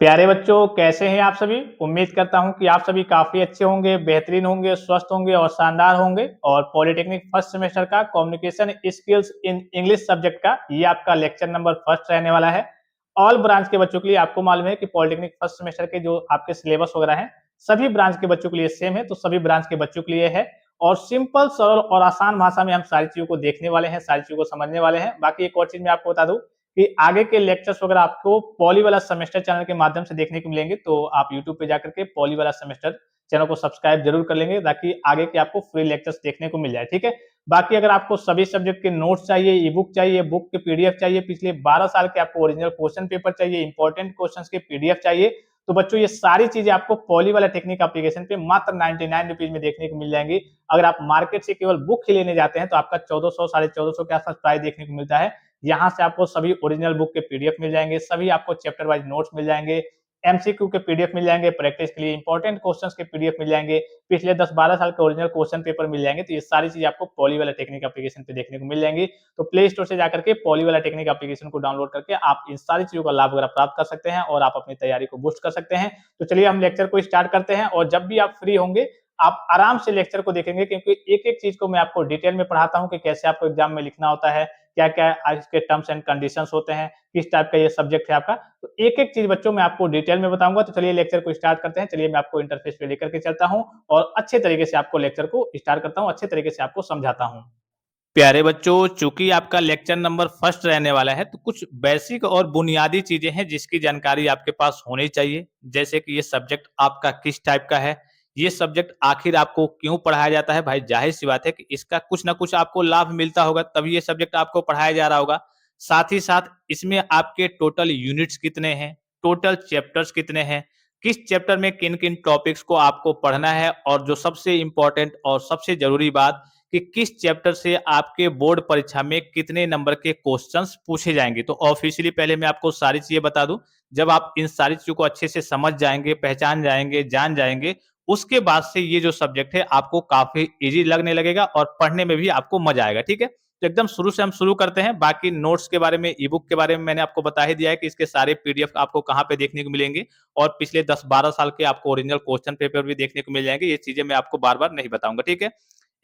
प्यारे बच्चों, कैसे हैं आप सभी? उम्मीद करता हूं कि आप सभी काफ़ी अच्छे होंगे, बेहतरीन होंगे, स्वस्थ होंगे और शानदार होंगे। और पॉलिटेक्निक फर्स्ट सेमेस्टर का communication skills in English subject का ये आपका लेक्चर नंबर फर्स्ट रहने वाला है। ऑल ब्रांच के बच्चों के लिए आपको मालूम है कि पॉलिटेक्निक फर्स्ट सेमेस्टर के जो आपके सिलेबस वगैरह हैं, सभी ब्रांच के बच्चों के लिए सेम है, तो सभी ब्रांच के बच्चों के लिए है। और सिंपल, सरल और आसान भाषा में हम सारी चीज़ों को देखने वाले हैं, सारी चीज़ों को समझने वाले हैं। बाकी एक और चीज़ मैं आपको बता दूँ कि आगे के लेक्चर्स वगैरह आपको पॉली वाला सेमेस्टर चैनल के माध्यम से देखने को मिलेंगे, तो आप यूट्यूब पे जाकर के पॉली वाला सेमेस्टर चैनल को सब्सक्राइब जरूर कर लेंगे ताकि आगे के आपको फ्री लेक्चर्स देखने को मिल जाए। ठीक है। बाकी अगर आपको सभी सब्जेक्ट के नोट्स चाहिए, ई बुक चाहिए, बुक के पीडीएफ चाहिए, पिछले 12 साल के आपको ओरिजिनल क्वेश्चन पेपर चाहिए, इंपॉर्टेंट क्वेश्चंस के पीडीएफ चाहिए, तो बच्चों ये सारी चीजें आपको पॉली वाला टेक्निक एप्लीकेशन पे मात्र 99 रुपीज में देखने को मिल जाएंगी। अगर आप मार्केट से केवल बुक ही लेने जाते हैं तो आपका 1400 1450 के आसपास प्राइस देखने को मिलता है। यहाँ से आपको सभी ओरिजिनल बुक के पीडीएफ मिल जाएंगे, सभी आपको चैप्टर वाइज नोट्स मिल जाएंगे, एमसीक्यू के पीडीएफ मिल जाएंगे, प्रैक्टिस के लिए इंपॉर्टेंट क्वेश्चंस के पीडीएफ मिल जाएंगे, पिछले 10-12 साल के ओरिजिनल क्वेश्चन पेपर मिल जाएंगे। तो ये सारी चीज आपको पॉली वाला टेक्निक एप्लीकेशन पे देखने को मिल जाएंगी। तो प्ले स्टोर से जाकर के पॉली वाला टेक्निक एप्लीकेशन को डाउनलोड करके आप इन सारी चीजों का लाभ वगैरह प्राप्त कर सकते हैं और आप अपनी तैयारी को बूस्ट कर सकते हैं। तो चलिए हम लेक्चर को स्टार्ट करते हैं और जब भी आप फ्री होंगे आप आराम से लेक्चर को देखेंगे, क्योंकि एक एक चीज को मैं आपको डिटेल में पढ़ाता हूं कि कैसे आपको एग्जाम में लिखना होता है, क्या क्या इसके टर्म्स एंड कंडीशंस होते हैं, किस टाइप का ये सब्जेक्ट है आपका। तो एक एक चीज बच्चों मैं आपको डिटेल में बताऊंगा। तो चलिए लेक्चर को स्टार्ट करते हैं। चलिए मैं आपको इंटरफेस पे लेकर के चलता हूं और अच्छे तरीके से आपको लेक्चर को स्टार्ट करता हूं, अच्छे तरीके से आपको समझाता हूं। प्यारे बच्चों, चूंकि आपका लेक्चर नंबर फर्स्ट रहने वाला है तो कुछ बेसिक और बुनियादी चीजें हैं जिसकी जानकारी आपके पास होनी चाहिए। जैसे कि ये सब्जेक्ट आपका किस टाइप का है, ये सब्जेक्ट आखिर आपको क्यों पढ़ाया जाता है। भाई जाहिर सी बात है कि इसका कुछ ना कुछ आपको लाभ मिलता होगा तभी ये सब्जेक्ट आपको पढ़ाया जा रहा होगा। साथ ही साथ इसमें आपके टोटल यूनिट्स कितने हैं, टोटल चैप्टर्स कितने हैं, किस चैप्टर में किन किन टॉपिक्स को आपको पढ़ना है, और जो सबसे इंपॉर्टेंट और सबसे जरूरी बात कि किस चैप्टर से आपके बोर्ड परीक्षा में कितने नंबर के क्वेश्चंस पूछे जाएंगे। तो ऑफिशियली पहले मैं आपको सारी चीजें बता दूं। जब आप इन सारी चीजों को अच्छे से समझ जाएंगे, पहचान जाएंगे, जान जाएंगे, उसके बाद से ये जो सब्जेक्ट है आपको काफी इजी लगने लगेगा और पढ़ने में भी आपको मजा आएगा। ठीक है। तो एकदम शुरू से हम शुरू करते हैं। बाकी नोट्स के बारे में, ई बुक के बारे में मैंने आपको बता ही दिया है कि इसके सारे पीडीएफ आपको कहाँ पे देखने को मिलेंगे, और पिछले 10-12 साल के आपको ओरिजिनल क्वेश्चन पेपर भी देखने को मिल जाएंगे। ये चीजें मैं आपको बार बार नहीं बताऊंगा। ठीक है।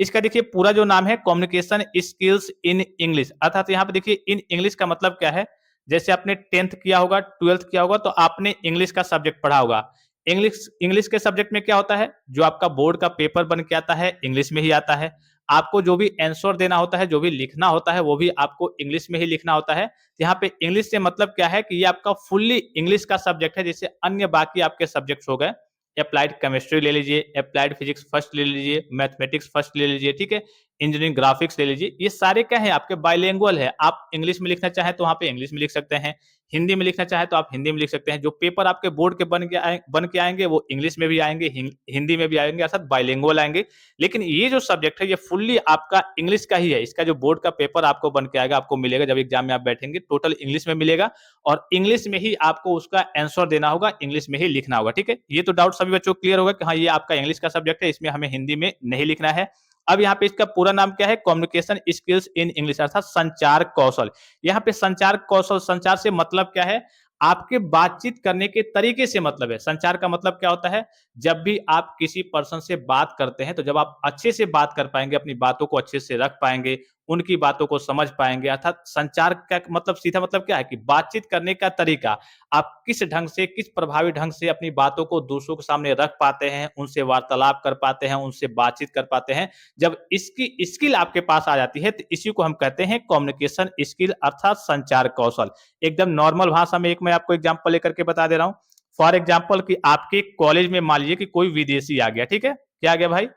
इसका देखिए पूरा जो नाम है कम्युनिकेशन स्किल्स इन इंग्लिश, अर्थात यहाँ पे देखिए इन इंग्लिश का मतलब क्या है। जैसे आपने 10th किया होगा, 12th किया होगा, तो आपने इंग्लिश का सब्जेक्ट पढ़ा होगा। इंग्लिश इंग्लिश के सब्जेक्ट में क्या होता है, जो आपका बोर्ड का पेपर बन के आता है इंग्लिश में ही आता है। आपको जो भी आंसर देना होता है, जो भी लिखना होता है, वो भी आपको इंग्लिश में ही लिखना होता है। यहाँ पे इंग्लिश से मतलब क्या है कि ये आपका फुल्ली इंग्लिश का सब्जेक्ट है। जैसे अन्य बाकी आपके सब्जेक्ट्स हो गए, अप्लाइड केमिस्ट्री ले लीजिए, अप्लाइड फिजिक्स फर्स्ट ले लीजिए, मैथमेटिक्स फर्स्ट ले लीजिए। ठीक है। इंजीनियरिंग ग्राफिक्स ले लीजिए। ये सारे क्या है, आपके बाइलिंगुअल है। आप इंग्लिश में लिखना चाहें तो वहां पे इंग्लिश में लिख सकते हैं, हिंदी में लिखना चाहें तो आप हिंदी में लिख सकते हैं। जो पेपर आपके बोर्ड के बन के आएंगे वो इंग्लिश में भी आएंगे, हिंदी में भी आएंगे, अर्थात बाइलिंगुअल आएंगे। लेकिन ये जो सब्जेक्ट है ये फुल्ली आपका इंग्लिश का ही है। इसका जो बोर्ड का पेपर आपको बन के आएगा, आपको मिलेगा जब एग्जाम में आप बैठेंगे, टोटल इंग्लिश में मिलेगा और इंग्लिश में ही आपको उसका आंसर देना होगा, इंग्लिश में ही लिखना होगा। ठीक है। ये तो डाउट सभी बच्चों को क्लियर होगा कि हाँ ये आपका इंग्लिश का सब्जेक्ट है, इसमें हमें हिंदी में नहीं लिखना है। अब यहाँ पे इसका पूरा नाम क्या है, कम्युनिकेशन स्किल्स इन इंग्लिश, अर्थात संचार कौशल। यहाँ पे संचार कौशल, संचार से मतलब क्या है, आपके बातचीत करने के तरीके से मतलब है। संचार का मतलब क्या होता है, जब भी आप किसी पर्सन से बात करते हैं तो जब आप अच्छे से बात कर पाएंगे, अपनी बातों को अच्छे से रख पाएंगे, उनकी बातों को समझ पाएंगे। अर्थात संचार का मतलब, सीधा मतलब क्या है कि बातचीत करने का तरीका, आप किस ढंग से, किस प्रभावी ढंग से अपनी बातों को दूसरों के सामने रख पाते हैं, उनसे वार्तालाप कर पाते हैं, उनसे बातचीत कर पाते हैं। जब इसकी स्किल आपके पास आ जाती है तो इसी को हम कहते हैं कम्युनिकेशन स्किल, अर्थात संचार कौशल। एकदम नॉर्मल भाषा में एक मैं आपको एग्जांपल लेकर के बता दे रहा हूं। फॉर एग्जांपल कि आपके कॉलेज में मान लीजिए कि कोई विदेशी आ गया। ठीक है। क्या आ गया भाई,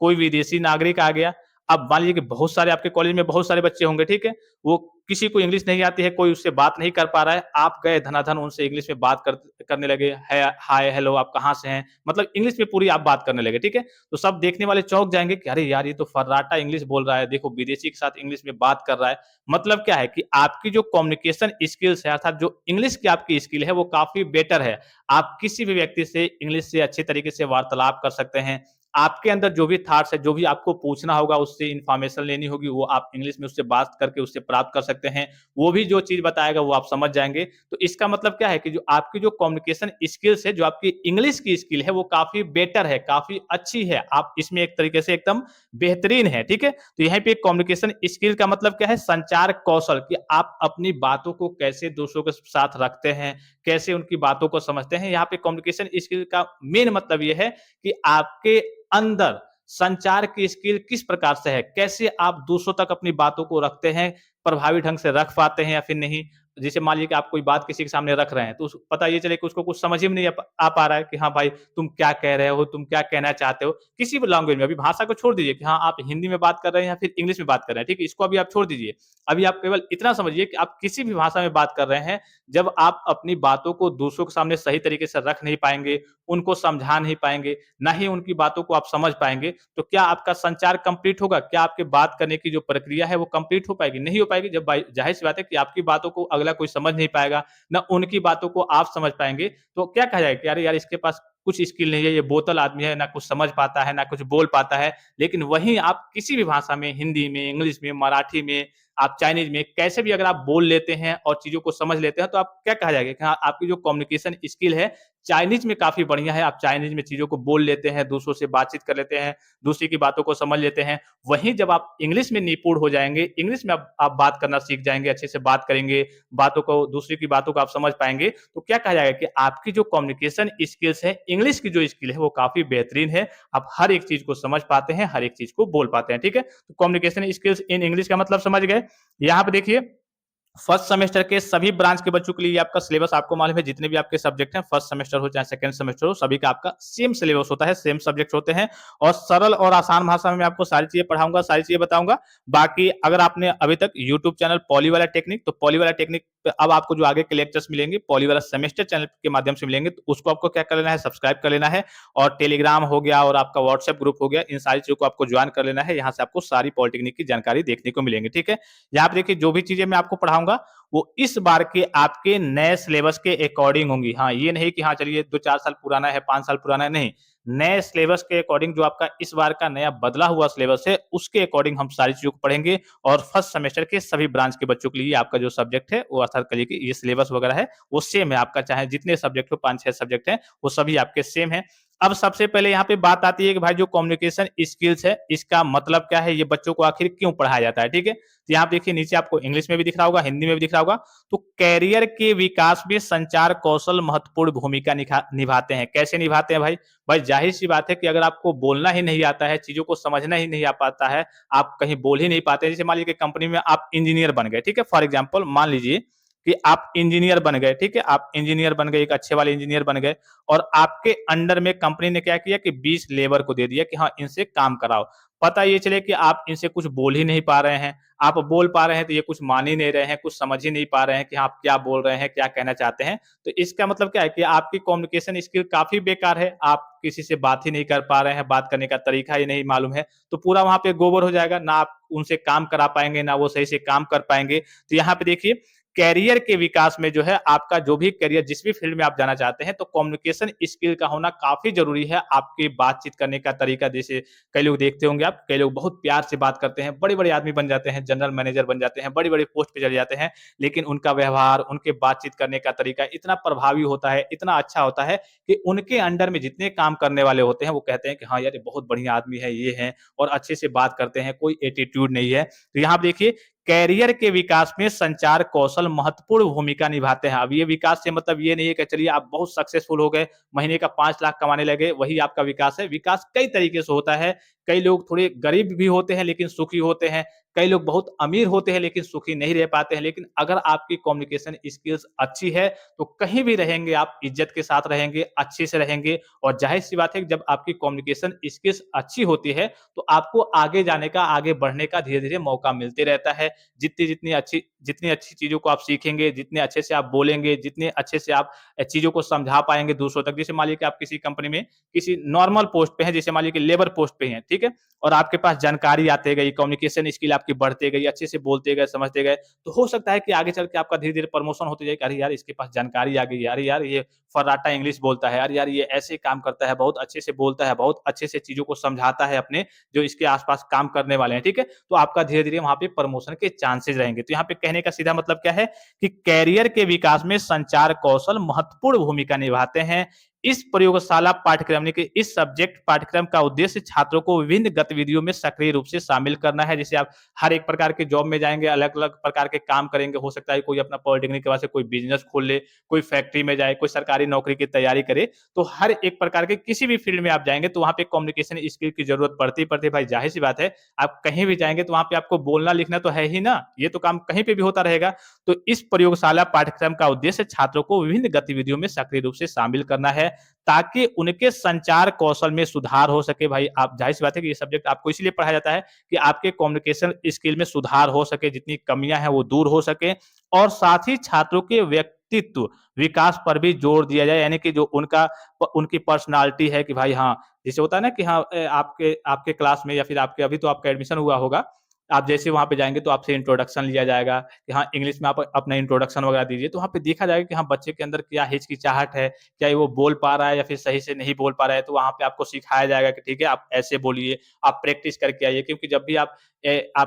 कोई विदेशी नागरिक आ गया। अब मान लीजिए कि बहुत सारे आपके कॉलेज में बहुत सारे बच्चे होंगे। ठीक है। वो किसी को इंग्लिश नहीं आती है, कोई उससे बात नहीं कर पा रहा है, आप गए धनाधन उनसे इंग्लिश में बात करने लगे, है हाय हेलो आप कहाँ से हैं, मतलब इंग्लिश में पूरी आप बात करने लगे। ठीक है। तो सब देखने वाले चौंक जाएंगे कि अरे यार ये तो फर्राटा इंग्लिश बोल रहा है, देखो विदेशी के साथ इंग्लिश में बात कर रहा है। मतलब क्या है कि आपकी जो कम्युनिकेशन स्किल्स है, अर्थात जो इंग्लिश की आपकी स्किल है वो काफी बेटर है। आप किसी भी व्यक्ति से इंग्लिश से अच्छे तरीके से वार्तालाप कर सकते हैं, आपके अंदर जो भी थॉट्स है, जो भी आपको पूछना होगा, उससे इन्फॉर्मेशन लेनी होगी, वो आप इंग्लिश में उससे बात करके उससे प्राप्त कर सकते हैं। वो भी जो चीज़ बताएगा वो आप समझ जाएँगे। तो इसका मतलब क्या है कि जो आपकी जो कम्युनिकेशन स्किल्स है, जो आपकी इंग्लिश की स्किल है, वो काफ़ी बेटर है, काफ़ी अच्छी है। आप इसमें एक तरीके से एकदम बेहतरीन हैं, ठीक है? तो यहाँ पे कम्युनिकेशन स्किल का मतलब क्या है? संचार कौशल, कि आप अपनी बातों को कैसे दूसरों के साथ रखते हैं, कैसे उनकी बातों को समझते हैं। यहाँ पे कम्युनिकेशन स्किल का मेन मतलब ये है कि आपके अंदर संचार की स्किल किस प्रकार से है, कैसे आप दूसरों तक अपनी बातों को रखते हैं, प्रभावी ढंग से रख पाते हैं या फिर नहीं। जैसे मान लीजिए कि आप कोई बात किसी के सामने रख रहे हैं, तो पता ये चले कि उसको कुछ समझ ही में नहीं आ पा रहा है कि हाँ भाई, तुम क्या कह रहे हो, तुम क्या कहना चाहते हो, किसी भी लैंग्वेज में। अभी भाषा को छोड़ दीजिए कि हाँ, आप हिंदी में बात कर रहे हैं या फिर इंग्लिश में बात कर रहे हैं, ठीक है, इसको अभी आप छोड़ दीजिए। अभी आप केवल इतना समझिए कि आप किसी भी भाषा में बात कर रहे हैं, जब आप अपनी बातों को दूसरों के सामने सही तरीके से रख नहीं पाएंगे, उनको समझा नहीं पाएंगे, ना ही उनकी बातों को आप समझ पाएंगे, तो क्या आपका संचार कंप्लीट होगा? क्या आपके बात करने की जो प्रक्रिया है वो कंप्लीट हो पाएगी? नहीं हो पाएगी। जब जाहिर सी बात है कि आपकी बातों को अगला कोई समझ नहीं पाएगा, ना उनकी बातों को आप समझ पाएंगे, तो क्या कहा जाएगा कि अरे यार, इसके पास कुछ स्किल नहीं है, ये बोतल आदमी है, ना कुछ समझ पाता है, ना कुछ बोल पाता है। लेकिन वहीं आप किसी भी भाषा में, हिंदी में, इंग्लिश में, मराठी में, आप चाइनीज में, कैसे भी अगर आप बोल लेते हैं और चीजों को समझ लेते हैं, तो आप क्या कहा जाएगा कि हाँ, आपकी जो कम्युनिकेशन स्किल है चाइनीज में काफी बढ़िया है। आप चाइनीज में चीजों को बोल लेते हैं, दूसरों से बातचीत कर लेते हैं, दूसरे की बातों को समझ लेते हैं। वहीं जब आप इंग्लिश में निपुण हो जाएंगे, इंग्लिश में आप बात करना सीख जाएंगे, अच्छे से बात करेंगे, बातों को, दूसरे की बातों को आप समझ पाएंगे, तो क्या कहा जाएगा कि आपकी जो कम्युनिकेशन स्किल्स है, इंग्लिश की जो स्किल है, वो काफी बेहतरीन है। आप हर एक चीज को समझ पाते हैं, हर एक चीज को बोल पाते हैं, ठीक है। तो कम्युनिकेशन स्किल्स इन इंग्लिश का मतलब समझ गए। यहाँ पे देखिए, फर्स्ट सेमेस्टर के सभी ब्रांच के बच्चों के लिए आपका सिलेबस आपको मालूम है, जितने भी आपके सब्जेक्ट हैं, फर्स्ट सेमेस्टर हो चाहे सेकंड सेमेस्टर हो, सभी का आपका सेम सिलेबस होता है, सेम सब्जेक्ट होते हैं, और सरल और आसान भाषा में मैं आपको सारी चीजें पढ़ाऊंगा, सारी चीजें बताऊंगा। बाकी अगर आपने अभी तक यूट्यूब चैनल पॉली वाला टेक्निक, तो पॉली वाला टेक्निक पे अब आपको जो आगे के लेक्चर्स मिलेंगे पॉली वाला सेमेस्टर चैनल के माध्यम से मिलेंगे, तो उसको आपको क्या कर लेना है, सब्सक्राइब कर लेना है। और टेलीग्राम हो गया और आपका व्हाट्सएप ग्रुप हो गया, इन सारी चीजों को आपको ज्वाइन कर लेना है। यहाँ से आपको सारी पॉलिटेक्निक की जानकारी देखने को मिलेंगी, ठीक है। यहाँ पे देखिए, जो भी चीजें मैं आपको पढ़ाऊंगा वो इस बार के आपके नए सिलेबस के अकॉर्डिंग होंगी। हाँ, ये नहीं कि हाँ चलिए 2-4 साल पुराना है, 5 साल पुराना है, नहीं। नए सिलेबस के अकॉर्डिंग, जो आपका इस बार का नया बदला हुआ सिलेबस है, उसके अकॉर्डिंग हम सारी चीजों को पढ़ेंगे। और फर्स्ट सेमेस्टर के सभी ब्रांच के बच्चों के लिए आपका जो सब्जेक्ट है, वो अर्थात करिए कि ये सिलेबस वगैरह है, वो सेम है आपका, चाहे जितने सब्जेक्ट हो, 5-6 सब्जेक्ट हैं, वो सभी आपके सेम है। अब सबसे पहले यहाँ पे बात आती है कि भाई, जो कम्युनिकेशन स्किल्स है, इसका मतलब क्या है, ये बच्चों को आखिर क्यों पढ़ाया जाता है, ठीक है। तो यहाँ पे देखिए, नीचे आपको इंग्लिश में भी दिख रहा होगा, हिंदी में भी दिख रहा होगा। तो कैरियर के विकास में संचार कौशल महत्वपूर्ण भूमिका निभाते हैं। कैसे निभाते हैं भाई? भाई जाहिर सी बात है कि अगर आपको बोलना ही नहीं आता है, चीजों को समझना ही नहीं आ पाता है, आप कहीं बोल ही नहीं पाते, जैसे मान लीजिए कंपनी में आप इंजीनियर बन गए, ठीक है, फॉर एग्जाम्पल मान लीजिए कि आप इंजीनियर बन गए, ठीक है, आप इंजीनियर बन गए, एक अच्छे वाले इंजीनियर बन गए, और आपके अंडर में कंपनी ने क्या किया कि 20 लेबर को दे दिया कि हाँ, इनसे काम कराओ। पता ये चले कि आप इनसे कुछ बोल ही नहीं पा रहे हैं, आप बोल पा रहे हैं तो ये कुछ मान ही नहीं रहे हैं, कुछ समझ ही नहीं पा रहे हैं कि आप क्या बोल रहे हैं, क्या कहना चाहते हैं। तो इसका मतलब क्या है कि आपकी कम्युनिकेशन स्किल काफी बेकार है, आप किसी से बात ही नहीं कर पा रहे हैं, बात करने का तरीका ही नहीं मालूम है, तो पूरा वहां पे गोबर हो जाएगा, ना आप उनसे काम करा पाएंगे, ना वो सही से काम कर पाएंगे। तो यहाँ पे देखिए, कैरियर के विकास में जो है, आपका जो भी करियर, जिस भी फील्ड में आप जाना चाहते हैं, तो कम्युनिकेशन स्किल का होना काफी जरूरी है। आपकी बातचीत करने का तरीका, जैसे कई लोग देखते होंगे आप, कई लोग बहुत प्यार से बात करते हैं, बड़े बड़े आदमी बन जाते हैं, जनरल मैनेजर बन जाते हैं, बड़ी बड़ी पोस्ट पे चले जाते हैं, लेकिन उनका व्यवहार, उनके बातचीत करने का तरीका इतना प्रभावी होता है, इतना अच्छा होता है, कि उनके अंडर में जितने काम करने वाले होते हैं, वो कहते हैं कि हाँ यार, ये बहुत बढ़िया आदमी है, ये है, और अच्छे से बात करते हैं, कोई एटीट्यूड नहीं है। तो यहाँ देखिए, कैरियर के विकास में संचार कौशल महत्वपूर्ण भूमिका निभाते हैं। अब ये विकास से मतलब ये नहीं है कि चलिए आप बहुत सक्सेसफुल हो गए, महीने का 5 लाख कमाने लगे, वही आपका विकास है। विकास कई तरीके से होता है। कई लोग थोड़े गरीब भी होते हैं लेकिन सुखी होते हैं, कई लोग बहुत अमीर होते हैं लेकिन सुखी नहीं रह पाते हैं। लेकिन अगर आपकी कम्युनिकेशन स्किल्स अच्छी है, तो कहीं भी रहेंगे आप इज्जत के साथ रहेंगे, अच्छे से रहेंगे। और जाहिर सी बात है कि जब आपकी कम्युनिकेशन स्किल्स अच्छी होती है, तो आपको आगे जाने का, आगे बढ़ने का धीरे धीरे मौका मिलते रहता है। जितनी अच्छी चीजों को आप सीखेंगे, जितने अच्छे से आप बोलेंगे, जितने अच्छे से आप चीजों को समझा पाएंगे दूसरों तक। जैसे मान लीजिए कि आप किसी कंपनी में किसी नॉर्मल पोस्ट पे हैं, जैसे मान लीजिए कि लेबर पोस्ट पे हैं, ठीक है, और आपके पास जानकारी आते गई, कम्युनिकेशन स्किल आपकी बढ़ते गई, अच्छे से बोलते गए, समझते गए, तो हो सकता है कि आगे चल के आपका धीरे-धीरे प्रमोशन होते जाए कि अरे यार इसके पास जानकारी आ गई है, अरे यार ये फर्राटा इंग्लिश बोलता है, अरे यार ये ऐसे काम करता है, बहुत अच्छे से बोलता है, बहुत अच्छे से चीज़ों को समझाता है अपने जो इसके आस-पास काम करने वाले हैं, ठीक है? तो आपका धीरे-धीरे वहाँ पे प्रमोशन के चांसेस रहेंगे। तो यहाँ पे कहने का सीधा मतलब क्या है कि कैरियर के विकास में संचार कौशल महत्वपूर्ण भूमिका निभाते हैं। इस प्रयोगशाला पाठ्यक्रम यानी कि इस सब्जेक्ट पाठ्यक्रम का उद्देश्य छात्रों को विभिन्न गतिविधियों में सक्रिय रूप से शामिल करना है। जैसे आप हर एक प्रकार के जॉब में जाएँगे, अलग-अलग प्रकार के काम करेंगे। हो सकता है कोई अपना पॉलिटेक्निक के बाद से कोई बिज़नेस खोल ले, कोई फैक्ट्री में जाए, कोई सरकारी नौकरी की तैयारी करे। तो हर एक प्रकार के किसी भी फील्ड में आप जाएँगे तो वहाँ पे कम्युनिकेशन स्किल की ज़रूरत पड़ती ही पड़ती है। भाई ज़ाहिर-सी बात है, आप कहीं भी जाएँगे तो वहाँ पे आपको बोलना-लिखना तो है ही ना, ये तो काम कहीं पे भी होता रहेगा। तो इस प्रयोगशाला पाठ्यक्रम का उद्देश्य छात्रों को विभिन्न गतिविधियों में सक्रिय रूप से शामिल करना है, ताकि उनके संचार कौशल में सुधार हो सके। भाई आप ज़ाहिर-सी बात है कि ये सब्जेक्ट आपको इसीलिए पढ़ाया जाता है कि आपके कम्युनिकेशन स्किल में सुधार हो सके, जितनी कमियाँ हैं वो दूर हो सके और साथ ही छात्रों के व्यक्तित्व विकास पर भी जोर दिया जाए, यानी कि जो उनकी पर्सनैलिटी है कि भाई हाँ, जैसे होता है ना कि हाँ आपके आपके क्लास में या फिर आपके अभी तो आपका एडमिशन हुआ होगा, आप जैसे वहाँ पे जाएँगे तो आपसे इंट्रोडक्शन लिया जाएगा कि हाँ, इंग्लिश में आप अपना इंट्रोडक्शन वगैरह दीजिए। तो वहाँ पे देखा जाएगा कि हाँ, बच्चे के अंदर क्या हिचकिचाहट है, क्या ये वो बोल पा रहा है या फिर सही से नहीं बोल पा रहा है। तो वहाँ पे आपको सिखाया जाएगा कि ठीक है, आप ऐसे बोलिए, आप प्रैक्टिस करके आइए, क्योंकि जब भी आप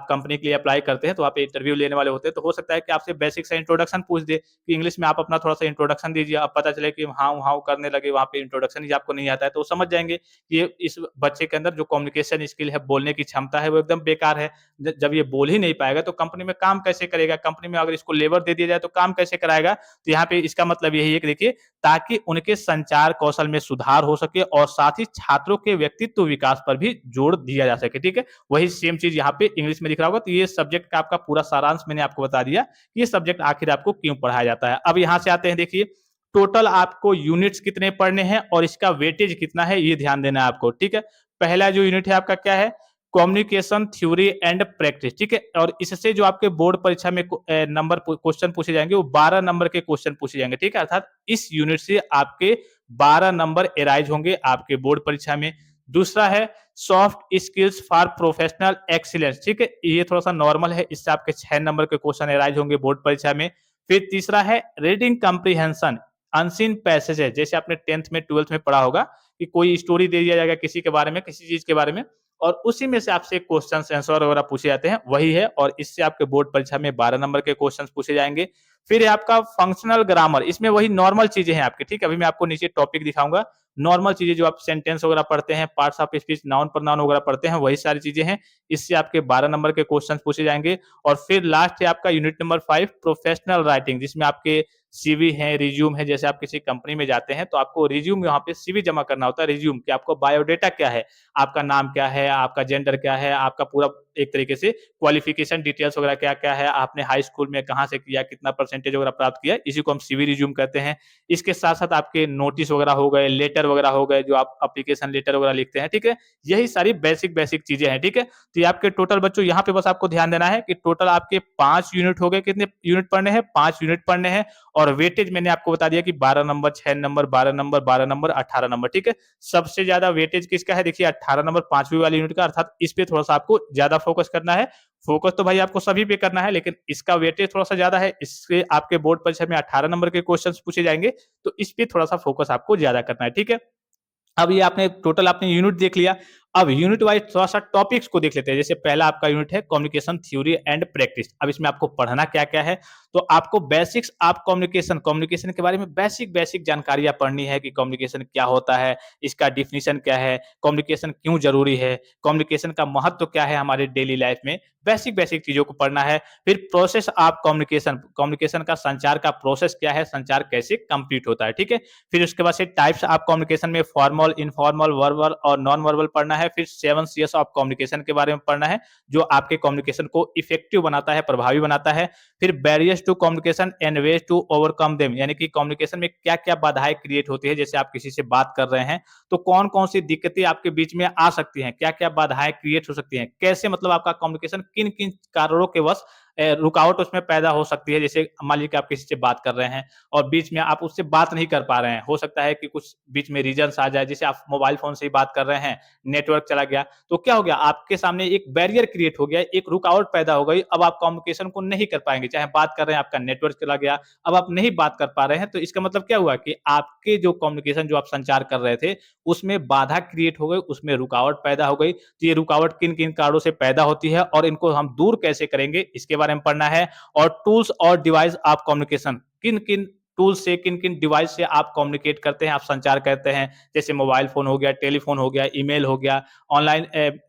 कंपनी के लिए अप्लाई करते हैं तो वहाँ पे इंटरव्यू लेने वाले होते हैं, तो हो सकता है कि आपसे बेसिक सा इंट्रोडक्शन पूछ दे कि इंग्लिश में आप अपना थोड़ा-सा इंट्रोडक्शन दीजिए। अब पता चले कि हाउ-हाउ करने लगे, वहाँ पे इंट्रोडक्शन ही आपको नहीं आता है, तो वो समझ जाएँगे कि ये इस बच्चे के अंदर जो कम्युनिकेशन स्किल है, बोलने की क्षमता है, वो एकदम बेकार है। ज जब ये बोल ही नहीं पाएगा तो कंपनी में काम कैसे करेगा? कंपनी में अगर इसको लेबर दे दिया जाए तो काम कैसे कराएगा? तो यहाँ पे इसका मतलब यही है कि देखिए, ताकि उनके संचार कौशल में सुधार हो सके और साथ ही छात्रों के व्यक्तित्व विकास पर भी जोर दिया जा सके, ठीक है? वही सेम चीज़ यहाँ पे इंग्लिश में दिख रहा होगा, तो ये सब्जेक्ट का आपका पूरा सारांश मैंने आपको बता दिया, कि ये सब्जेक्ट आखिर आपको क्यों पढ़ाया जाता है। अब यहाँ से आते हैं, देखिए, टोटल आपको यूनिट्स कितने पढ़ने हैं और इसका वेटेज कितना है, ये ध्यान देना है आपको, ठीक है? पहला जो यूनिट है आपका क्या है? कम्युनिकेशन थ्योरी एंड प्रैक्टिस, ठीक है? और इससे जो आपके बोर्ड परीक्षा में नंबर क्वेश्चन पूछे जाएंगे, वो 12 नंबर के क्वेश्चन पूछे जाएंगे, ठीक है? अर्थात इस यूनिट से आपके 12 नंबर एराइज होंगे आपके बोर्ड परीक्षा में। दूसरा है soft skills for professional excellence, ठीक है? ये थोड़ा सा नॉर्मल है, इससे आपके 6 नंबर के क्वेश्चन एराइज होंगे बोर्ड परीक्षा में। फिर तीसरा है रीडिंग कम्प्रीहेंशन अनसीन पैसेजेस, जैसे आपने 10th में 12th में पढ़ा होगा कि कोई स्टोरी दे दिया जाएगा किसी के बारे में, किसी चीज के बारे में, और उसी में से आपसे क्वेश्चन आंसर वगैरह पूछे जाते हैं, वही है, और इससे आपके बोर्ड परीक्षा में 12 नंबर के क्वेश्चन पूछे जाएंगे। फिर है आपका फंक्शनल ग्रामर, इसमें वही नॉर्मल चीजें हैं आपकी, ठीक है? अभी मैं आपको नीचे टॉपिक दिखाऊंगा, नॉर्मल चीजें जो आप सेंटेंस वगैरह पढ़ते हैं, parts of speech, noun pronoun वगैरह पढ़ते हैं, वही सारी चीजें हैं। इससे आपके 12 नंबर के क्वेश्चन पूछे जाएंगे। और फिर लास्ट है आपका यूनिट नंबर 5 प्रोफेशनल राइटिंग, जिसमें आपके सीवी है, रिज्यूम है। जैसे आप किसी कंपनी में जाते हैं तो आपको रिज्यूम वहाँ पे सीवी जमा करना होता है, रिज्यूम कि आपको बायोडाटा क्या है, आपका नाम क्या है, आपका जेंडर क्या है, आपका पूरा एक तरीके से क्वालिफिकेशन डिटेल्स वगैरह क्या-क्या है, आपने हाई स्कूल में कहाँ से किया, कितना परसेंटेज वगैरह प्राप्त किया, इसी को हम सीवी रिज्यूम कहते हैं। इसके साथ-साथ आपके नोटिस वगैरह हो गए, लेटर वगैरह हो गए, जो आप एप्लीकेशन लेटर वगैरह लिखते हैं, ठीक है? यही सारी बेसिक चीजें हैं, ठीक है? तो ये आपके टोटल बच्चों यहाँ पे बस आपको ध्यान देना है कि टोटल आपके 5 यूनिट हो गए, कितने यूनिट पढ़ने हैं? 5 यूनिट पढ़ने हैं। और वेटेज मैंने आपको बता दिया कि 12 number, 6 number, 12 number, 12 number, 18 number, ठीक है? सबसे ज्यादा वेटेज किसका है? देखिए 18 नंबर 5वीं वाली यूनिट का, अर्थात इस पे थोड़ा-सा आपको ज्यादा फोकस करना है। फोकस तो भाई आपको सभी पे करना है, लेकिन इसका वेटेज थोड़ा-सा ज्यादा है। इससे आपके बोर्ड परीक्षा में 18 नंबर के क्वेश्चंस पूछे जाएँगे, तो इस पे थोड़ा-सा फोकस आपको ज्यादा करना है, ठीक है? अब ये आपने टोटल आपने यूनिट देख लिया। अब यूनिट वाइज़ थोड़ा-सा टॉपिक्स को देख लेते हैं। जैसे पहला आपका यूनिट है कम्युनिकेशन थ्योरी एंड प्रैक्टिस। अब इसमें आपको पढ़ना क्या-क्या है? तो आपको बेसिक्स ऑफ कम्युनिकेशन के बारे में बेसिक जानकारियाँ पढ़नी है कि कम्युनिकेशन क्या होता है, इसका डेफिनिशन क्या है, कम्युनिकेशन क्यों ज़रूरी है, कम्युनिकेशन का महत्व क्या है हमारे डेली लाइफ में, बेसिक चीज़ों को पढ़ना है। फिर प्रोसेस ऑफ कम्युनिकेशन का संचार का प्रोसेस क्या है, संचार कैसे कंप्लीट होता है, ठीक है? फिर उसके बाद से टाइप्स ऑफ कम्युनिकेशन में फॉर्मल, इनफॉर्मल, वर्बल और नॉन वर्बल पढ़ना है। फिर 7 सीएस ऑफ कम्युनिकेशन के बारे में पढ़ना है, जो आपके कम्युनिकेशन को इफेक्टिव बनाता है, प्रभावी बनाता है। फिर barriers to communication and ways to overcome them, यानी कि कम्युनिकेशन में क्या-क्या बाधाएं क्रिएट होती है। जैसे आप किसी से बात कर रहे हैं, तो कौन-कौन सी दिक्कतें आपके बीच में आ सकती हैं, क्या-क्या बाधाएं क्रिएट हो सकती हैं, कैसे मतलब आपका कम्युनिकेशन किन-किन कारणों के वश रुकावट उसमें पैदा हो सकती है। जैसे मान लीजिए कि आप किसी से बात कर रहे हैं और बीच में आप उससे बात नहीं कर पा रहे हैं, हो सकता है कि कुछ बीच में रीजन्स आ जाए, जैसे आप मोबाइल फ़ोन से ही बात कर रहे हैं, नेटवर्क चला गया, तो क्या हो गया, आपके सामने एक बैरियर क्रिएट हो गया, एक रुकावट पैदा हो गई, अब आप कम्युनिकेशन को नहीं कर पाएँगे, चाहे बात कर रहे हैं, आपका नेटवर्क चला गया, अब आप नहीं बात कर पा रहे हैं, तो इसका मतलब क्या हुआ कि आपके जो कम्युनिकेशन जो आप संचार कर रहे थे, उसमें बाधा क्रिएट हो गई, उसमें रुकावट पैदा हो गई। तो ये रुकावट किन-किन कारणों से पैदा होती है और इनको हम दूर कैसे करेंगे, इसके बारे में पढ़ना है। और टूल्स और डिवाइस ऑफ कम्युनिकेशन, किन-किन टूल्स से, किन-किन डिवाइस से आप कम्युनिकेट करते हैं, आप संचार करते हैं। जैसे मोबाइल फ़ोन हो गया, टेलीफ़ोन हो गया, ईमेल हो गया, ऑनलाइन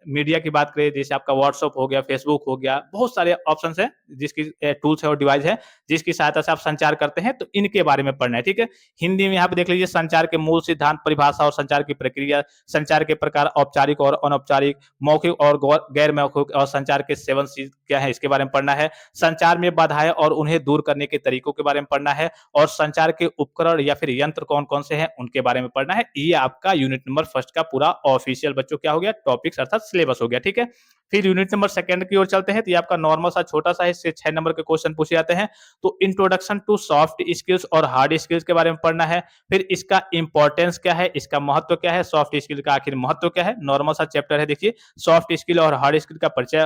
मीडिया की बात करें, जैसे आपका व्हाट्सएप हो गया, फेसबुक हो गया, बहुत सारे ऑप्शंस हैं, जिसकी टूल्स है और डिवाइस है, जिसकी सहायता से आप संचार करते हैं, तो इनके बारे में पढ़ना है, ठीक है? हिंदी में यहाँ पे देख लीजिए, संचार के मूल सिद्धांत, परिभाषा और संचार की प्रक्रिया, संचार के प्रकार, औपचारिक और अनौपचारिक, मौखिक और गैर मौखिक, और संचार के 7 सी क्या है, इसके बारे में पढ़ना है। संचार में बाधाएँ और उन्हें दूर करने के तरीकों के बारे में पढ़ना है, और संचार के उपकरण या फिर यंत्र कौन-कौन से हैं, उनके बारे में पढ़ना है। ये आपका यूनिट नंबर फर्स्ट का पूरा ऑफिशियल बच्चों क्या हो गया, टॉपिक्स अर्थात सिलेबस हो गया, ठीक है? फिर यूनिट नंबर सेकंड की ओर चलते हैं, तो ये आपका नॉर्मल सा छोटा-सा है, इससे 6 नंबर के क्वेश्चन पूछे जाते हैं। तो इंट्रोडक्शन टू सॉफ्ट स्किल्स और हार्ड स्किल्स के बारे में पढ़ना है। फिर इसका इंपॉर्टेंस क्या है, इसका महत्व क्या है, सॉफ्ट स्किल का आखिर महत्व क्या है, नॉर्मल सा चैप्टर है, देखिए सॉफ्ट स्किल और हार्ड स्किल का परिचय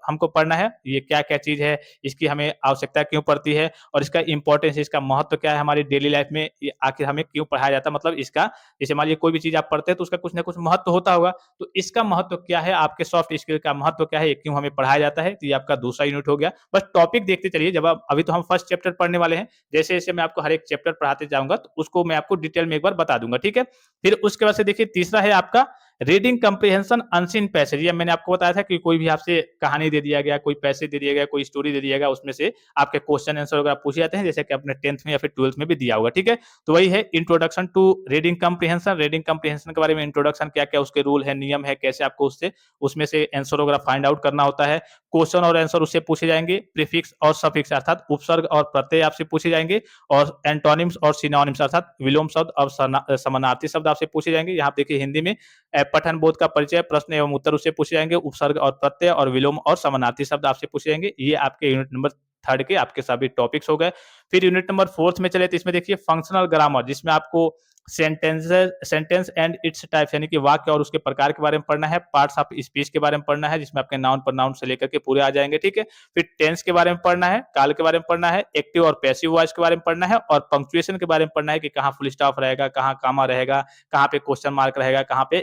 हमको पढ़ना है, ये क्या-क्या चीज़ है, इसकी हमें आवश्यकता क्यों पड़ती है, और इसका इंपॉर्टेंस, इसका महत्व क्या है हमारी डेली लाइफ में, ये आखिर हमें क्यों पढ़ाया जाता है, मतलब इसका, जैसे मान लीजिए कोई भी चीज़ आप पढ़ते हैं तो उसका कुछ ना कुछ महत्व होता होगा, तो इसका महत्व क्या है, आपके सॉफ्ट स्किल का महत्व क्या है, ये क्यों हमें पढ़ाया जाता है, तो ये आपका दूसरा यूनिट हो गया। बस टॉपिक देखते चलिए, जब आप अभी तो हम फर्स्ट चैप्टर पढ़ने वाले हैं, जैसे-जैसे मैं आपको हर एक चैप्टर पढ़ाते जाऊँगा, तो उसको मैं आपको डिटेल में एक बार बता दूँगा, ठीक है? फिर उसके बाद से देखिए तीसरा है आपका रीडिंग कम्प्रिहेंशन अनसीन पैसेज। ये मैंने आपको बताया था कि कोई भी आपसे कहानी दे दिया गया, कोई पैसेज दे दिया गया, कोई स्टोरी दे दिया गया, उसमें से आपके क्वेश्चन आंसर वगैरह पूछे जाते हैं, जैसे कि आपने 10th में या फिर 12th में भी दिया होगा, ठीक है? तो वही है इंट्रोडक्शन टू रीडिंग कम्प्रिहेंशन। रीडिंग कम्प्रिहेंशन के बारे में इंट्रोडक्शन, क्या-क्या उसके रूल है, नियम है, कैसे आपको उससे उसमें से आंसर वगैरह फाइंड आउट करना होता है। क्वेश्चन और आंसर उससे पूछे जाएँगे, प्रीफिक्स और सफिक्स अर्थात उपसर्ग और प्रत्यय आपसे पूछे जाएँगे, और एंटोनिम्स और सिनोनिम्स अर्थात विलोम शब्द और समानार्थी शब्द आपसे पूछे जाएँगे। यहाँ पे देखिए हिंदी में पठन बोध का परिचय, प्रश्न एवं उत्तर उससे पूछे जाएँगे, उपसर्ग और प्रत्यय और विलोम और समानार्थी शब्द आपसे पूछे जाएँगे। ये आपके यूनिट नंबर 3 के आपके सभी टॉपिक्स हो गए। फिर यूनिट नंबर 4th में चले, तो इसमें देखिए फंक्शनल ग्रामर, जिसमें आपको सेंटेंस एंड इट्स टाइप्स यानी कि वाक्य और उसके प्रकार के बारे में पढ़ना है। पार्ट्स ऑफ स्पीच के बारे में पढ़ना है, जिसमें आपके नाउन प्रोनाउन से लेकर के पूरे आ जाएँगे, ठीक है? फिर टेंस के बारे में पढ़ना है, काल के बारे में पढ़ना है, एक्टिव और पैसिव वॉइस के बारे में पढ़ना है, और पंक्चुएशन के बारे में पढ़ना है कि कहाँ फुल स्टॉप रहेगा, कहाँ कॉमा रहेगा, कहाँ पे क्वेश्चन मार्क रहेगा, कहाँ पे